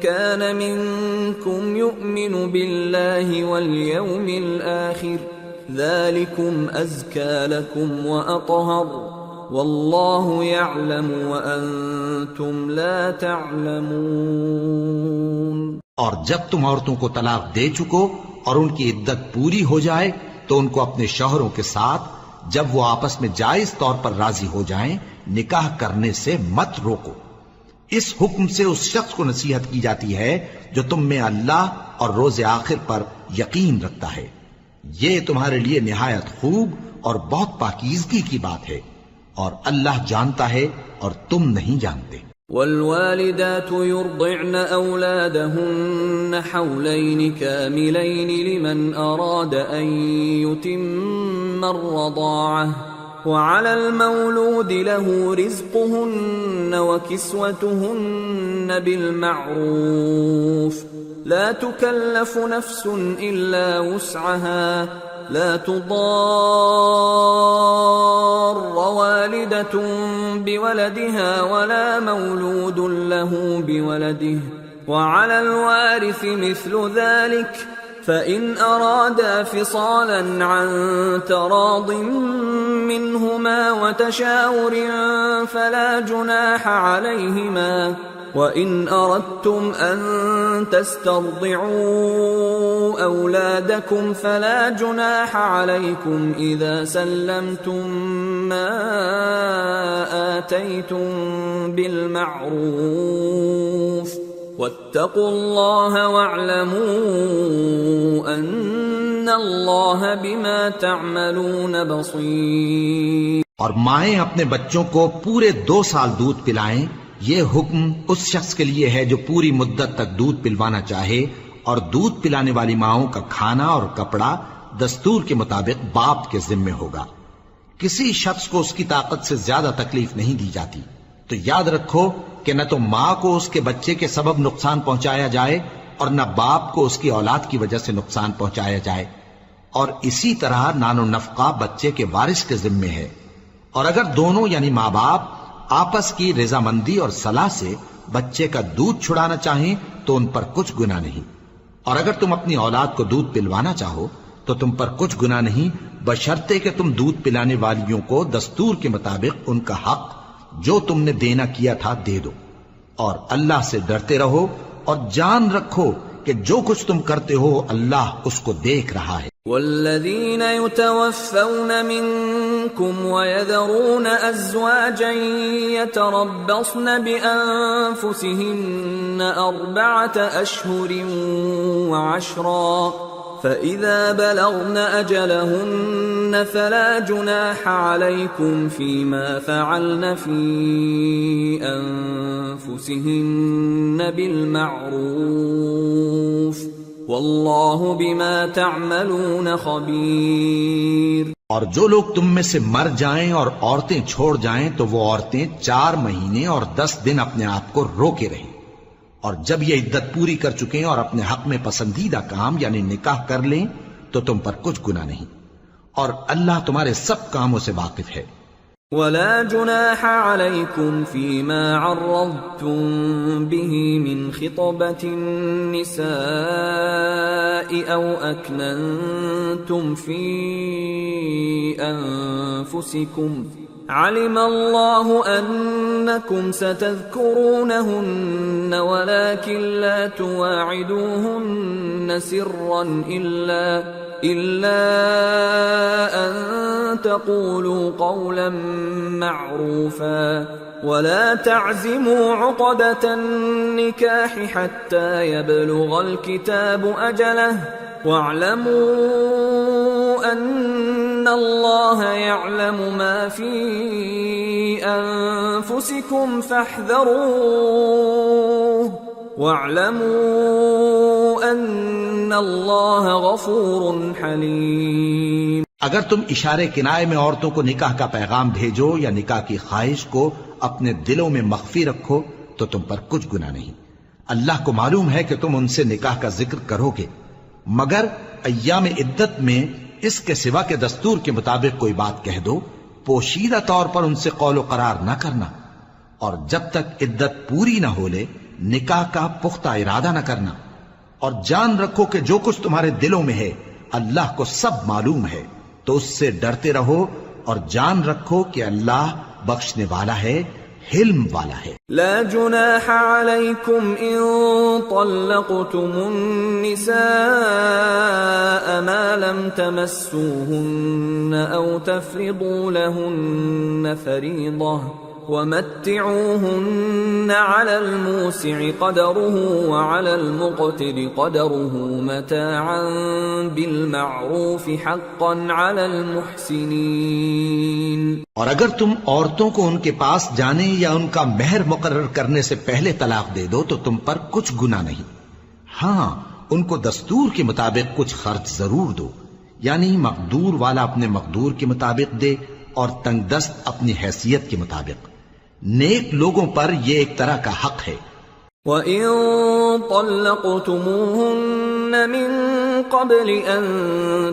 كَانَ مِنكُمْ يُؤْمِنُ بِاللَّهِ وَالْيَوْمِ الْآخِرِ ذَلِكُمْ أَزْكَى لَكُمْ وَأَطْهَرُ وَاللَّهُ يَعْلَمُ وَأَنْتُمْ لَا تَعْلَمُونَ۔ اور جب تم عورتوں کو طلاق دے چکو اور ان کی عدت پوری ہو جائے تو ان کو اپنے شوہروں کے ساتھ جب وہ آپس میں جائز طور پر راضی ہو جائیں نکاح کرنے سے مت روکو۔ اس حکم سے اس شخص کو نصیحت کی جاتی ہے جو تم میں اللہ اور روز آخر پر یقین رکھتا ہے، یہ تمہارے لیے نہایت خوب اور بہت پاکیزگی کی بات ہے، اور اللہ جانتا ہے اور تم نہیں جانتے۔ والوالدات يرضعن أولادهن حولين كاملين لمن أراد أن يتم الرضاعة وعلى المولود له رزقهن وكسوتهن بالمعروف لا تكلف نفس إلا وسعها لا تضار والدة بولدها ولا مولود له بولده وعلى الوارث مثل ذلك فإن أرادا فصالا عن تراض منهما وتشاور فلا جناح عليهما وَإِنْ أَرَدْتُمْ أَن تَسْتَرْضِعُوا أَوْلَادَكُمْ فَلَا جُنَاحَ عَلَيْكُمْ إِذَا سَلَّمْتُم مَّا آتَيْتُم بِالْمَعْرُوفِ وَاتَّقُوا اللَّهَ وَاعْلَمُوا أَنَّ اللَّهَ بِمَا تَعْمَلُونَ بَصِيرٌ۔ اور مائیں اپنے بچوں کو پورے 2 سال دودھ پلائیں، یہ حکم اس شخص کے لیے ہے جو پوری مدت تک دودھ پلوانا چاہے، اور دودھ پلانے والی ماؤں کا کھانا اور کپڑا دستور کے مطابق باپ کے ذمے ہوگا۔ کسی شخص کو اس کی طاقت سے زیادہ تکلیف نہیں دی جاتی، تو یاد رکھو کہ نہ تو ماں کو اس کے بچے کے سبب نقصان پہنچایا جائے اور نہ باپ کو اس کی اولاد کی وجہ سے نقصان پہنچایا جائے، اور اسی طرح نان و نفقہ بچے کے وارث کے ذمے ہے، اور اگر دونوں یعنی ماں باپ آپس کی رضامندی اور صلاح سے بچے کا دودھ چھڑانا چاہیں تو ان پر کچھ گناہ نہیں، اور اگر تم اپنی اولاد کو دودھ پلوانا چاہو تو تم پر کچھ گناہ نہیں، بشرطے کہ تم دودھ پلانے والیوں کو دستور کے مطابق ان کا حق جو تم نے دینا کیا تھا دے دو، اور اللہ سے ڈرتے رہو اور جان رکھو کہ جو کچھ تم کرتے ہو اللہ اس کو دیکھ رہا ہے۔ والذین یتوفون منکم ویذرون ازواجا یتربصن بانفسهن 4 اشہر وعشرا فإذا بلغن أجلهن فلا جناح عليكم فيما فعلن في أنفسهن بالمعروف والله بما تعملون خبير. اور جو لوگ تم میں سے مر جائیں اور عورتیں چھوڑ جائیں تو وہ عورتیں 4 مہینے اور 10 دن اپنے آپ کو روکے رہیں، اور جب یہ عدت پوری کر چکیں اور اپنے حق میں پسندیدہ کام یعنی نکاح کر لیں تو تم پر کچھ گناہ نہیں، اور اللہ تمہارے سب کاموں سے واقف ہے. ولا جناح عليكم فيما عرضتم به من خطبة النساء أو أكننتم في أنفسكم علم الله أنكم ستذكرونهن ولكن لا تواعدوهن سرا إلا أن تقولوا قولا معروفا ولا تعزموا عقدة النكاح حتى يبلغ الكتاب أجله واعلموا أن الله يعلم ما في أنفسكم فاحذروه واعلموا أن الله غفور حليم. اگر تم اشارے کنائے میں عورتوں کو نکاح کا پیغام بھیجو یا نکاح کی خواہش کو اپنے دلوں میں مخفی رکھو تو تم پر کچھ گناہ نہیں. اللہ کو معلوم ہے کہ تم ان سے نکاح کا ذکر کرو گے، مگر ایام عدت میں اس کے سوا کے دستور کے مطابق کوئی بات کہہ دو، پوشیدہ طور پر ان سے قول و قرار نہ کرنا، اور جب تک عدت پوری نہ ہو لے نکاح کا پختہ ارادہ نہ کرنا، اور جان رکھو کہ جو کچھ تمہارے دلوں میں ہے اللہ کو سب معلوم ہے، تو اس سے ڈرتے رہو اور جان رکھو کہ اللہ بخشنے والا ہے، حلم والا ہے. لا جناح عليكم إن طلقتم النساء ما لم تمسوهن أو تفرضوا لهن فريضة ومتعوهن على الموسع قدره وعلى المقتر قدره متاعا بالمعروف حقا على المحسنين. اور اگر تم عورتوں کو ان کے پاس جانے یا ان کا مہر مقرر کرنے سے پہلے طلاق دے دو تو تم پر کچھ گناہ نہیں. ہاں ان کو دستور کے مطابق کچھ خرچ ضرور دو، یعنی مقدور والا اپنے مقدور کے مطابق دے اور تنگ دست اپنی حیثیت کے مطابق. نیک لوگوں پر یہ ایک طرح کا حق ہے. وَإِن طَلَّقْتُمُوهُنَّ مِن قَبْلِ أَن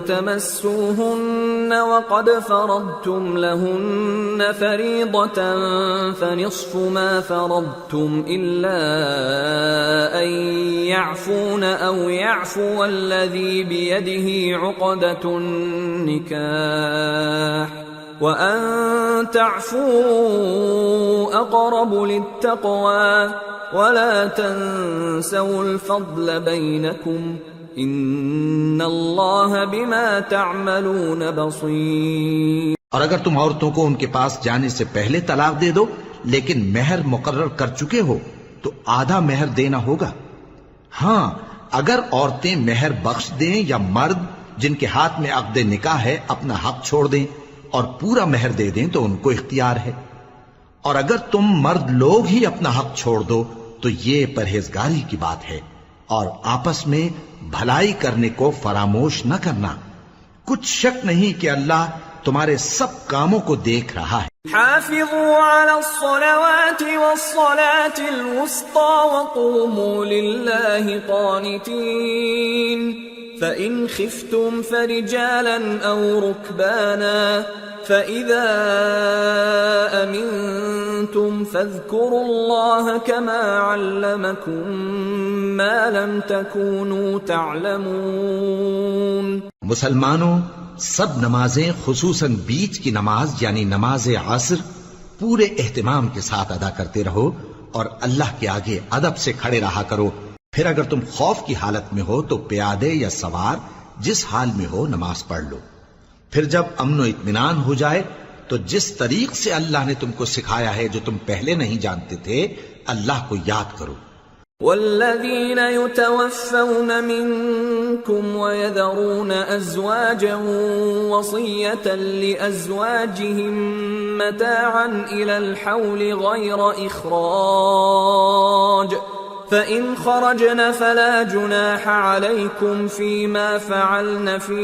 تَمَسُّوهُنَّ وَقَدْ فَرَضْتُمْ لَهُنَّ فَرِيضَةً فَنِصْفُ مَا فَرَضْتُمْ إِلَّا أَن يَعْفُونَ أَوْ يَعْفُوَ الَّذِي بِيَدِهِ عُقْدَةُ النِّكَاحِ وَأَن تَعْفُوا أَقْرَبُ لِلتَّقْوَى وَلَا تَنسَوُا الْفَضْلَ بَيْنَكُمْ إِنَّ اللَّهَ بِمَا تَعْمَلُونَ بَصِيرٌ. اور اگر تم عورتوں کو ان کے پاس جانے سے پہلے طلاق دے دو لیکن مہر مقرر کر چکے ہو تو آدھا مہر دینا ہوگا. ہاں اگر عورتیں مہر بخش دیں یا مرد جن کے ہاتھ میں عقد نکاح ہے اپنا حق چھوڑ دیں اور پورا مہر دے دیں تو ان کو اختیار ہے. اور اگر تم مرد لوگ ہی اپنا حق چھوڑ دو تو یہ پرہیزگاری کی بات ہے، اور آپس میں بھلائی کرنے کو فراموش نہ کرنا. کچھ شک نہیں کہ اللہ تمہارے سب کاموں کو دیکھ رہا ہے. حافظوا على الصلوات والصلاة الوسطى وقوموا لله قانتين فإن خفتم فرجالا أو ركبانا فإذا أمنتم فاذكروا الله كما علمكم ما لم تكونوا تعلمون. مسلمانوں سب نمازیں خصوصاً بیچ کی نماز یعنی نماز عصر پورے اہتمام کے ساتھ ادا کرتے رہو اور اللہ کے آگے ادب سے کھڑے رہا کرو. پھر اگر تم خوف کی حالت میں ہو تو پیادے یا سوار جس حال میں ہو نماز پڑھ لو. پھر جب امن و اطمینان ہو جائے تو جس طریق سے اللہ نے تم کو سکھایا ہے جو تم پہلے نہیں جانتے تھے اللہ کو یاد کرو. والذين يتوفون منكم ويذرون أزواجا وصية لأزواجهم متاعا إلى الحول غير إخراج فإن خرجن فلا جناح عليكم فيما فعلن في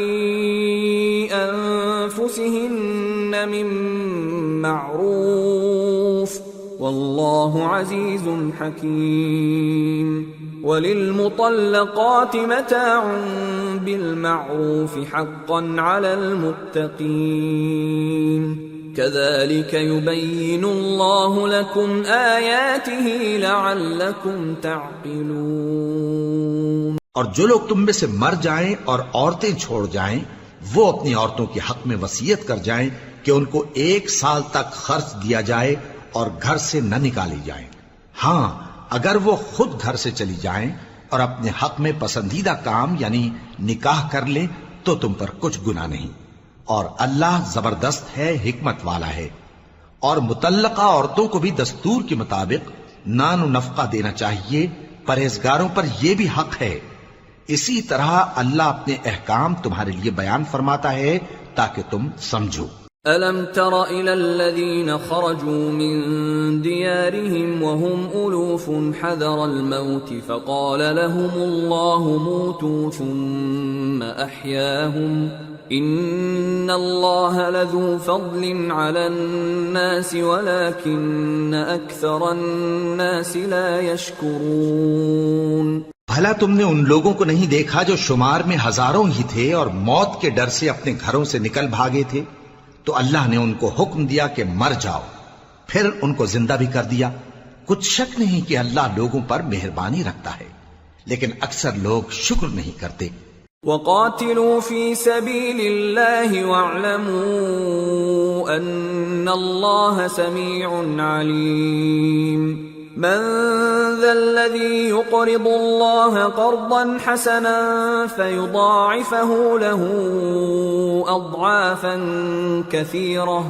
أنفسهن من معروف والله عزيز حكيم وللمطلقات متاع بالمعروف حقا على المتقين كذلك يبين الله لكم آياته لعلكم تعقلون۔ اور جو لوگ تم میں سے مر جائیں اور عورتیں چھوڑ جائیں وہ اپنی عورتوں کے حق میں وصیت کر جائیں کہ ان کو 1 سال تک خرچ دیا جائے اور گھر سے نہ نکالی جائیں۔ ہاں اگر وہ خود گھر سے چلی جائیں اور اپنے حق میں پسندیدہ کام یعنی نکاح کر لیں تو تم پر کچھ گناہ نہیں، اور اللہ زبردست ہے، حکمت والا ہے۔ اور مطلقہ عورتوں کو بھی دستور کے مطابق نان و نفقہ دینا چاہیے، پرہیزگاروں پر یہ بھی حق ہے۔ اسی طرح اللہ اپنے احکام تمہارے لیے بیان فرماتا ہے تاکہ تم سمجھو۔ أَلَمْ تَرَ إِلَى الَّذِينَ خَرَجُوا مِن دِيَارِهِمْ وَهُمْ أُلُوفٌ حَذَرَ الْمَوْتِ فَقَالَ لَهُمُ اللَّهُ مُوتُوا ثُمَّ أَحْيَاهُمْ إِنَّ اللَّهَ لَذُو فَضْلٍ عَلَى النَّاسِ وَلَكِنَّ أَكْثَرَ النَّاسِ لَا يَشْكُرُونَ۔ بھلا تم نے ان لوگوں کو نہیں دیکھا جو شمار میں ہزاروں ہی تھے اور موت کے ڈر سے اپنے گھروں سے نکل بھاگے تھے؟ تو اللہ نے ان کو حکم دیا کہ مر جاؤ، پھر ان کو زندہ بھی کر دیا۔ کچھ شک نہیں کہ اللہ لوگوں پر مہربانی رکھتا ہے، لیکن اکثر لوگ شکر نہیں کرتے۔ وَقَاتِلُوا فِي سَبِيلِ اللَّهِ وَاعْلَمُوا أَنَّ اللَّهَ سَمِيعٌ عَلِيمٌ۔ من ذا الذي يقرض الله قرضا حسنا فيضاعفه له أضعافا كثيرة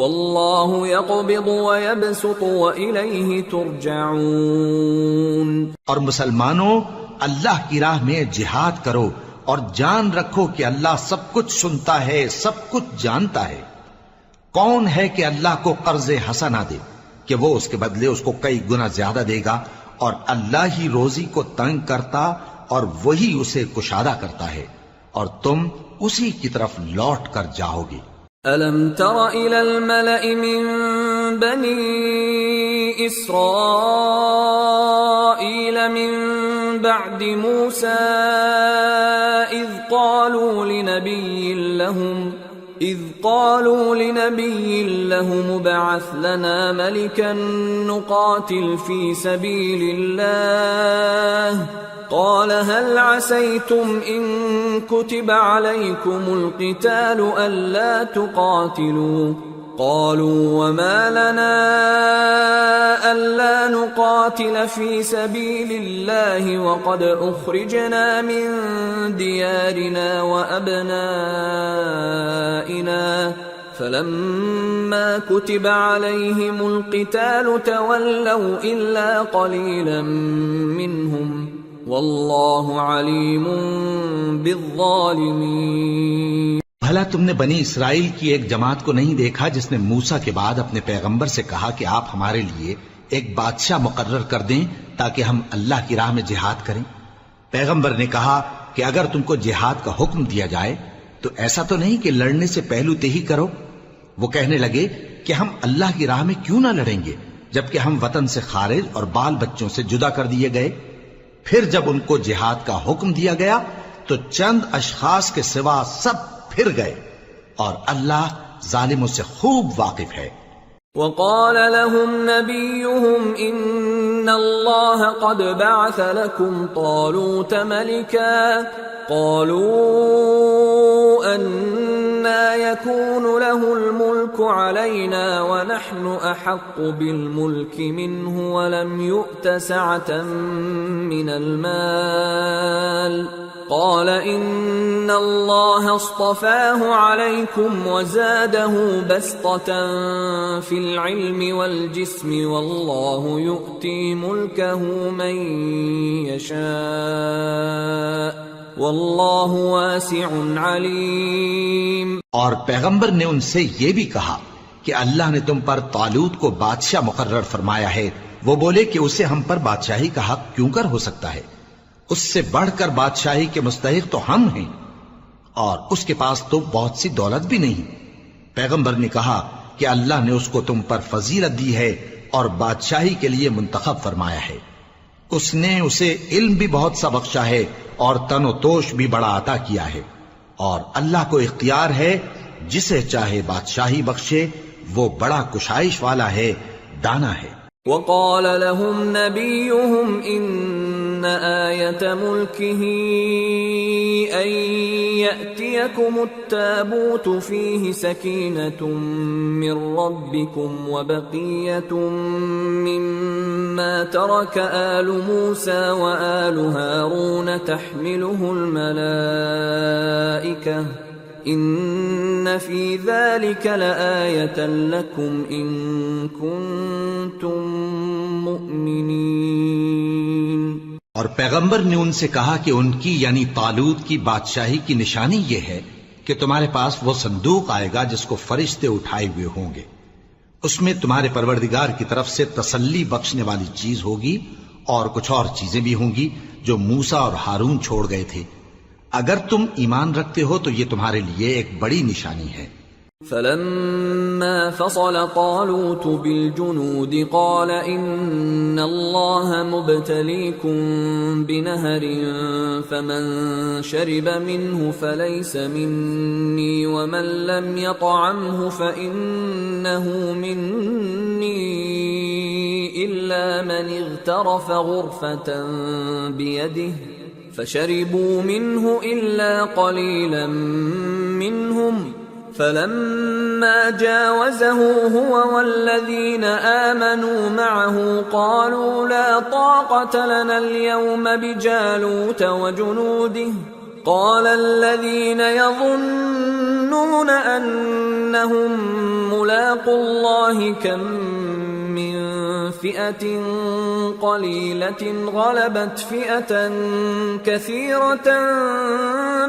والله يقبض ويبسط وإليه ترجعون۔ اور مسلمانوں اللہ کی راہ میں جہاد کرو اور جان رکھو کہ اللہ سب کچھ سنتا ہے، سب کچھ جانتا ہے۔ کون ہے کہ اللہ کو قرض حسنہ دے کہ وہ اس کے بدلے اس کو کئی گنا زیادہ دے گا، اور اللہ ہی روزی کو تنگ کرتا اور وہی اسے کشادہ کرتا ہے، اور تم اسی کی طرف لوٹ کر جاؤ گے۔ أَلَمْ تَرَ إِلَى الْمَلَإِ مِن بَنِي إِسْرَائِيلَ مِن بَعْدِ مُوسَىٰ إِذْ قالوا لنبي لهم ابعث لنا ملكا نقاتل في سبيل الله قال هل عسيتم إن كتب عليكم القتال ألا تقاتلوا قالوا وما لنا ألا نقاتل في سبيل الله وقد أخرجنا من ديارنا وأبنائنا فلما كتب عليهم القتال تولوا إلا قليلا منهم والله عليم بالظالمين۔ بھلا تم نے بنی اسرائیل کی ایک جماعت کو نہیں دیکھا جس نے موسیٰ کے بعد اپنے پیغمبر سے کہا کہ آپ ہمارے لیے ایک بادشاہ مقرر کر دیں تاکہ ہم اللہ کی راہ میں جہاد کریں؟ پیغمبر نے کہا کہ اگر تم کو جہاد کا حکم دیا جائے تو ایسا تو نہیں کہ لڑنے سے پہلو تہی کرو۔ وہ کہنے لگے کہ ہم اللہ کی راہ میں کیوں نہ لڑیں گے جبکہ ہم وطن سے خارج اور بال بچوں سے جدا کر دیے گئے۔ پھر جب ان کو جہاد کا حکم دیا گیا تو چند اشخاص کے سوا سب پھر گئے، اور اللہ ظالموں سے خوب واقف ہے۔ وقال لهم نبيهم إن الله قد بعث لكم طالوت ملكا قالوا أنى يكون له الملك علينا ونحن أحق بالملك منه ولم يؤت سعة من المال قال إن الله اصطفاه عليكم وزاده بسطة في العلم والجسم والله يؤتي ملكه من يشاء واللہ واسع علیم۔ اور پیغمبر نے ان سے یہ بھی کہا کہ اللہ نے تم پر طالوت کو بادشاہ مقرر فرمایا ہے۔ وہ بولے کہ اسے ہم پر بادشاہی کا حق کیوں کر ہو سکتا ہے؟ اس سے بڑھ کر بادشاہی کے مستحق تو ہم ہیں، اور اس کے پاس تو بہت سی دولت بھی نہیں۔ پیغمبر نے کہا کہ اللہ نے اس کو تم پر فضیلت دی ہے اور بادشاہی کے لیے منتخب فرمایا ہے۔ اس نے اسے علم بھی بہت سا بخشا ہے اور تن و توش بھی بڑا عطا کیا ہے، اور اللہ کو اختیار ہے جسے چاہے بادشاہی بخشے، وہ بڑا کشائش والا ہے، دانا ہے۔ وقال لهم نبيهم إن آية ملكه أن يأتيكم التابوت فيه سكينة من ربكم وبقية مما ترك آل موسى وآل هارون تحمله الملائكة ان فی ذلک لآیۃ لکم ان کنتم مؤمنین۔ اور پیغمبر نے ان سے کہا کہ ان کی یعنی طالوت کی بادشاہی کی نشانی یہ ہے کہ تمہارے پاس وہ صندوق آئے گا جس کو فرشتے اٹھائے ہوئے ہوں گے، اس میں تمہارے پروردگار کی طرف سے تسلی بخشنے والی چیز ہوگی اور کچھ اور چیزیں بھی ہوں گی جو موسیٰ اور ہارون چھوڑ گئے تھے۔ اگر تم ایمان رکھتے ہو تو یہ تمہارے لیے ایک بڑی نشانی ہے۔ فلما فصل طالوت بالجنود قال ان اللہ مبتلیکم بنہر فمن شرب منه فلیس منی ومن لم يطعمه فإنه منی الا من اغترف غرفة بیده فشربوا منه إلا قليلا منهم فلما جاوزه هو والذين آمنوا معه قالوا لا طاقة لنا اليوم بجالوت وجنوده قال الذين يظنون أنهم ملاقو الله كم من فئة قليلة غلبت فئة كثيرة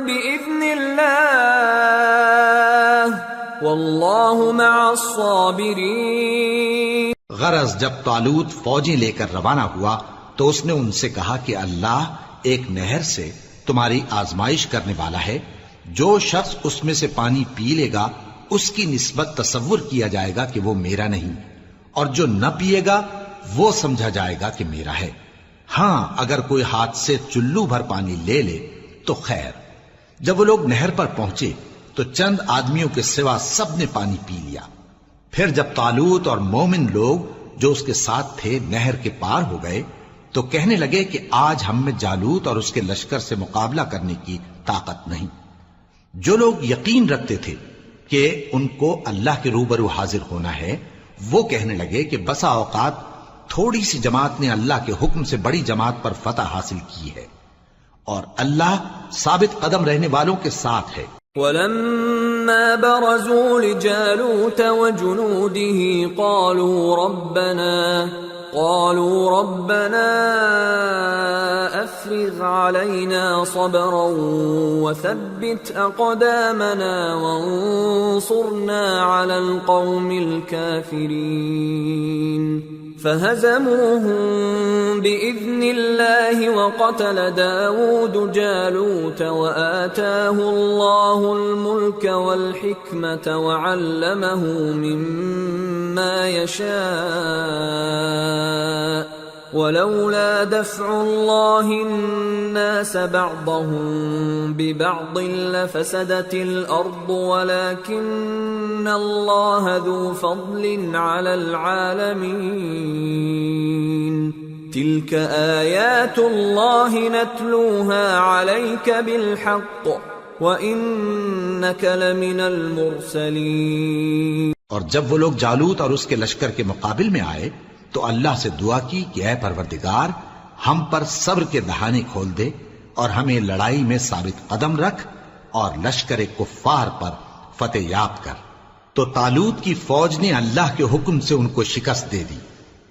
بإذن الله والله مع الصابرين۔ غرض جب طالوت فوجیں لے کر روانہ ہوا تو اس نے ان سے کہا کہ اللہ ایک نہر سے تمہاری آزمائش کرنے والا ہے، جو شخص اس میں سے پانی پی لے گا اس کی نسبت تصور کیا جائے گا کہ وہ میرا نہیں، اور جو نہ پیے گا وہ سمجھا جائے گا کہ میرا ہے۔ ہاں اگر کوئی ہاتھ سے چلو بھر پانی لے لے تو خیر۔ جب وہ لوگ نہر پر پہنچے تو چند آدمیوں کے سوا سب نے پانی پی لیا۔ پھر جب طالوت اور مومن لوگ جو اس کے ساتھ تھے نہر کے پار ہو گئے تو کہنے لگے کہ آج ہم میں جالوت اور اس کے لشکر سے مقابلہ کرنے کی طاقت نہیں۔ جو لوگ یقین رکھتے تھے کہ ان کو اللہ کے روبرو حاضر ہونا ہے، وہ کہنے لگے کہ بسا اوقات تھوڑی سی جماعت نے اللہ کے حکم سے بڑی جماعت پر فتح حاصل کی ہے، اور اللہ ثابت قدم رہنے والوں کے ساتھ ہے۔ وَلَمَّا بَرَزُوا لِجَالُوتَ وَجُنُودِهِ قالوا ربنا افرغ علينا صبرا وثبت اقدامنا وانصرنا على القوم الكافرين فهزموهم باذن الله وقتل داود جالوت وآتاه الله الملك والحكمة وعلمه مما يشاء ولولا دفع الله الناس بعضهم ببعض لفسدت الأرض ولكن الله ذو فضل على العالمين تلك آيات الله نتلوها عليك بالحق وإنك لمن المرسلين۔ اور جب وہ لوگ جالوت اور اس کے لشکر کے مقابل میں آئے تو اللہ سے دعا کی کہ اے پروردگار ہم پر صبر کے دہانے کھول دے اور ہمیں لڑائی میں ثابت قدم رکھ اور لشکر کفار پر فتح یاب کر۔ تو طالوت کی فوج نے اللہ کے حکم سے ان کو شکست دے دی،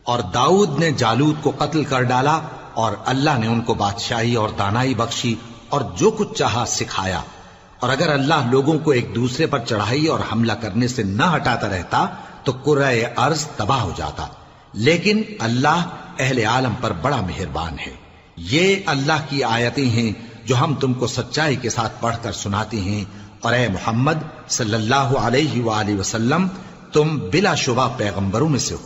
اور داؤد نے جالوت کو قتل کر ڈالا، اور اللہ نے ان کو بادشاہی اور دانائی بخشی اور جو کچھ چاہا سکھایا۔ اور اگر اللہ لوگوں کو ایک دوسرے پر چڑھائی اور حملہ کرنے سے نہ ہٹاتا رہتا تو کرۂ ارض تباہ ہو جاتا، لیکن اللہ اہل عالم پر بڑا مہربان ہے۔ یہ اللہ کی آیتیں ہیں جو ہم تم کو سچائی کے ساتھ پڑھ کر سناتے ہیں، اور اے محمد صلی اللہ علیہ وآلہ وسلم تم بلا شبہ پیغمبروں میں سے ہو۔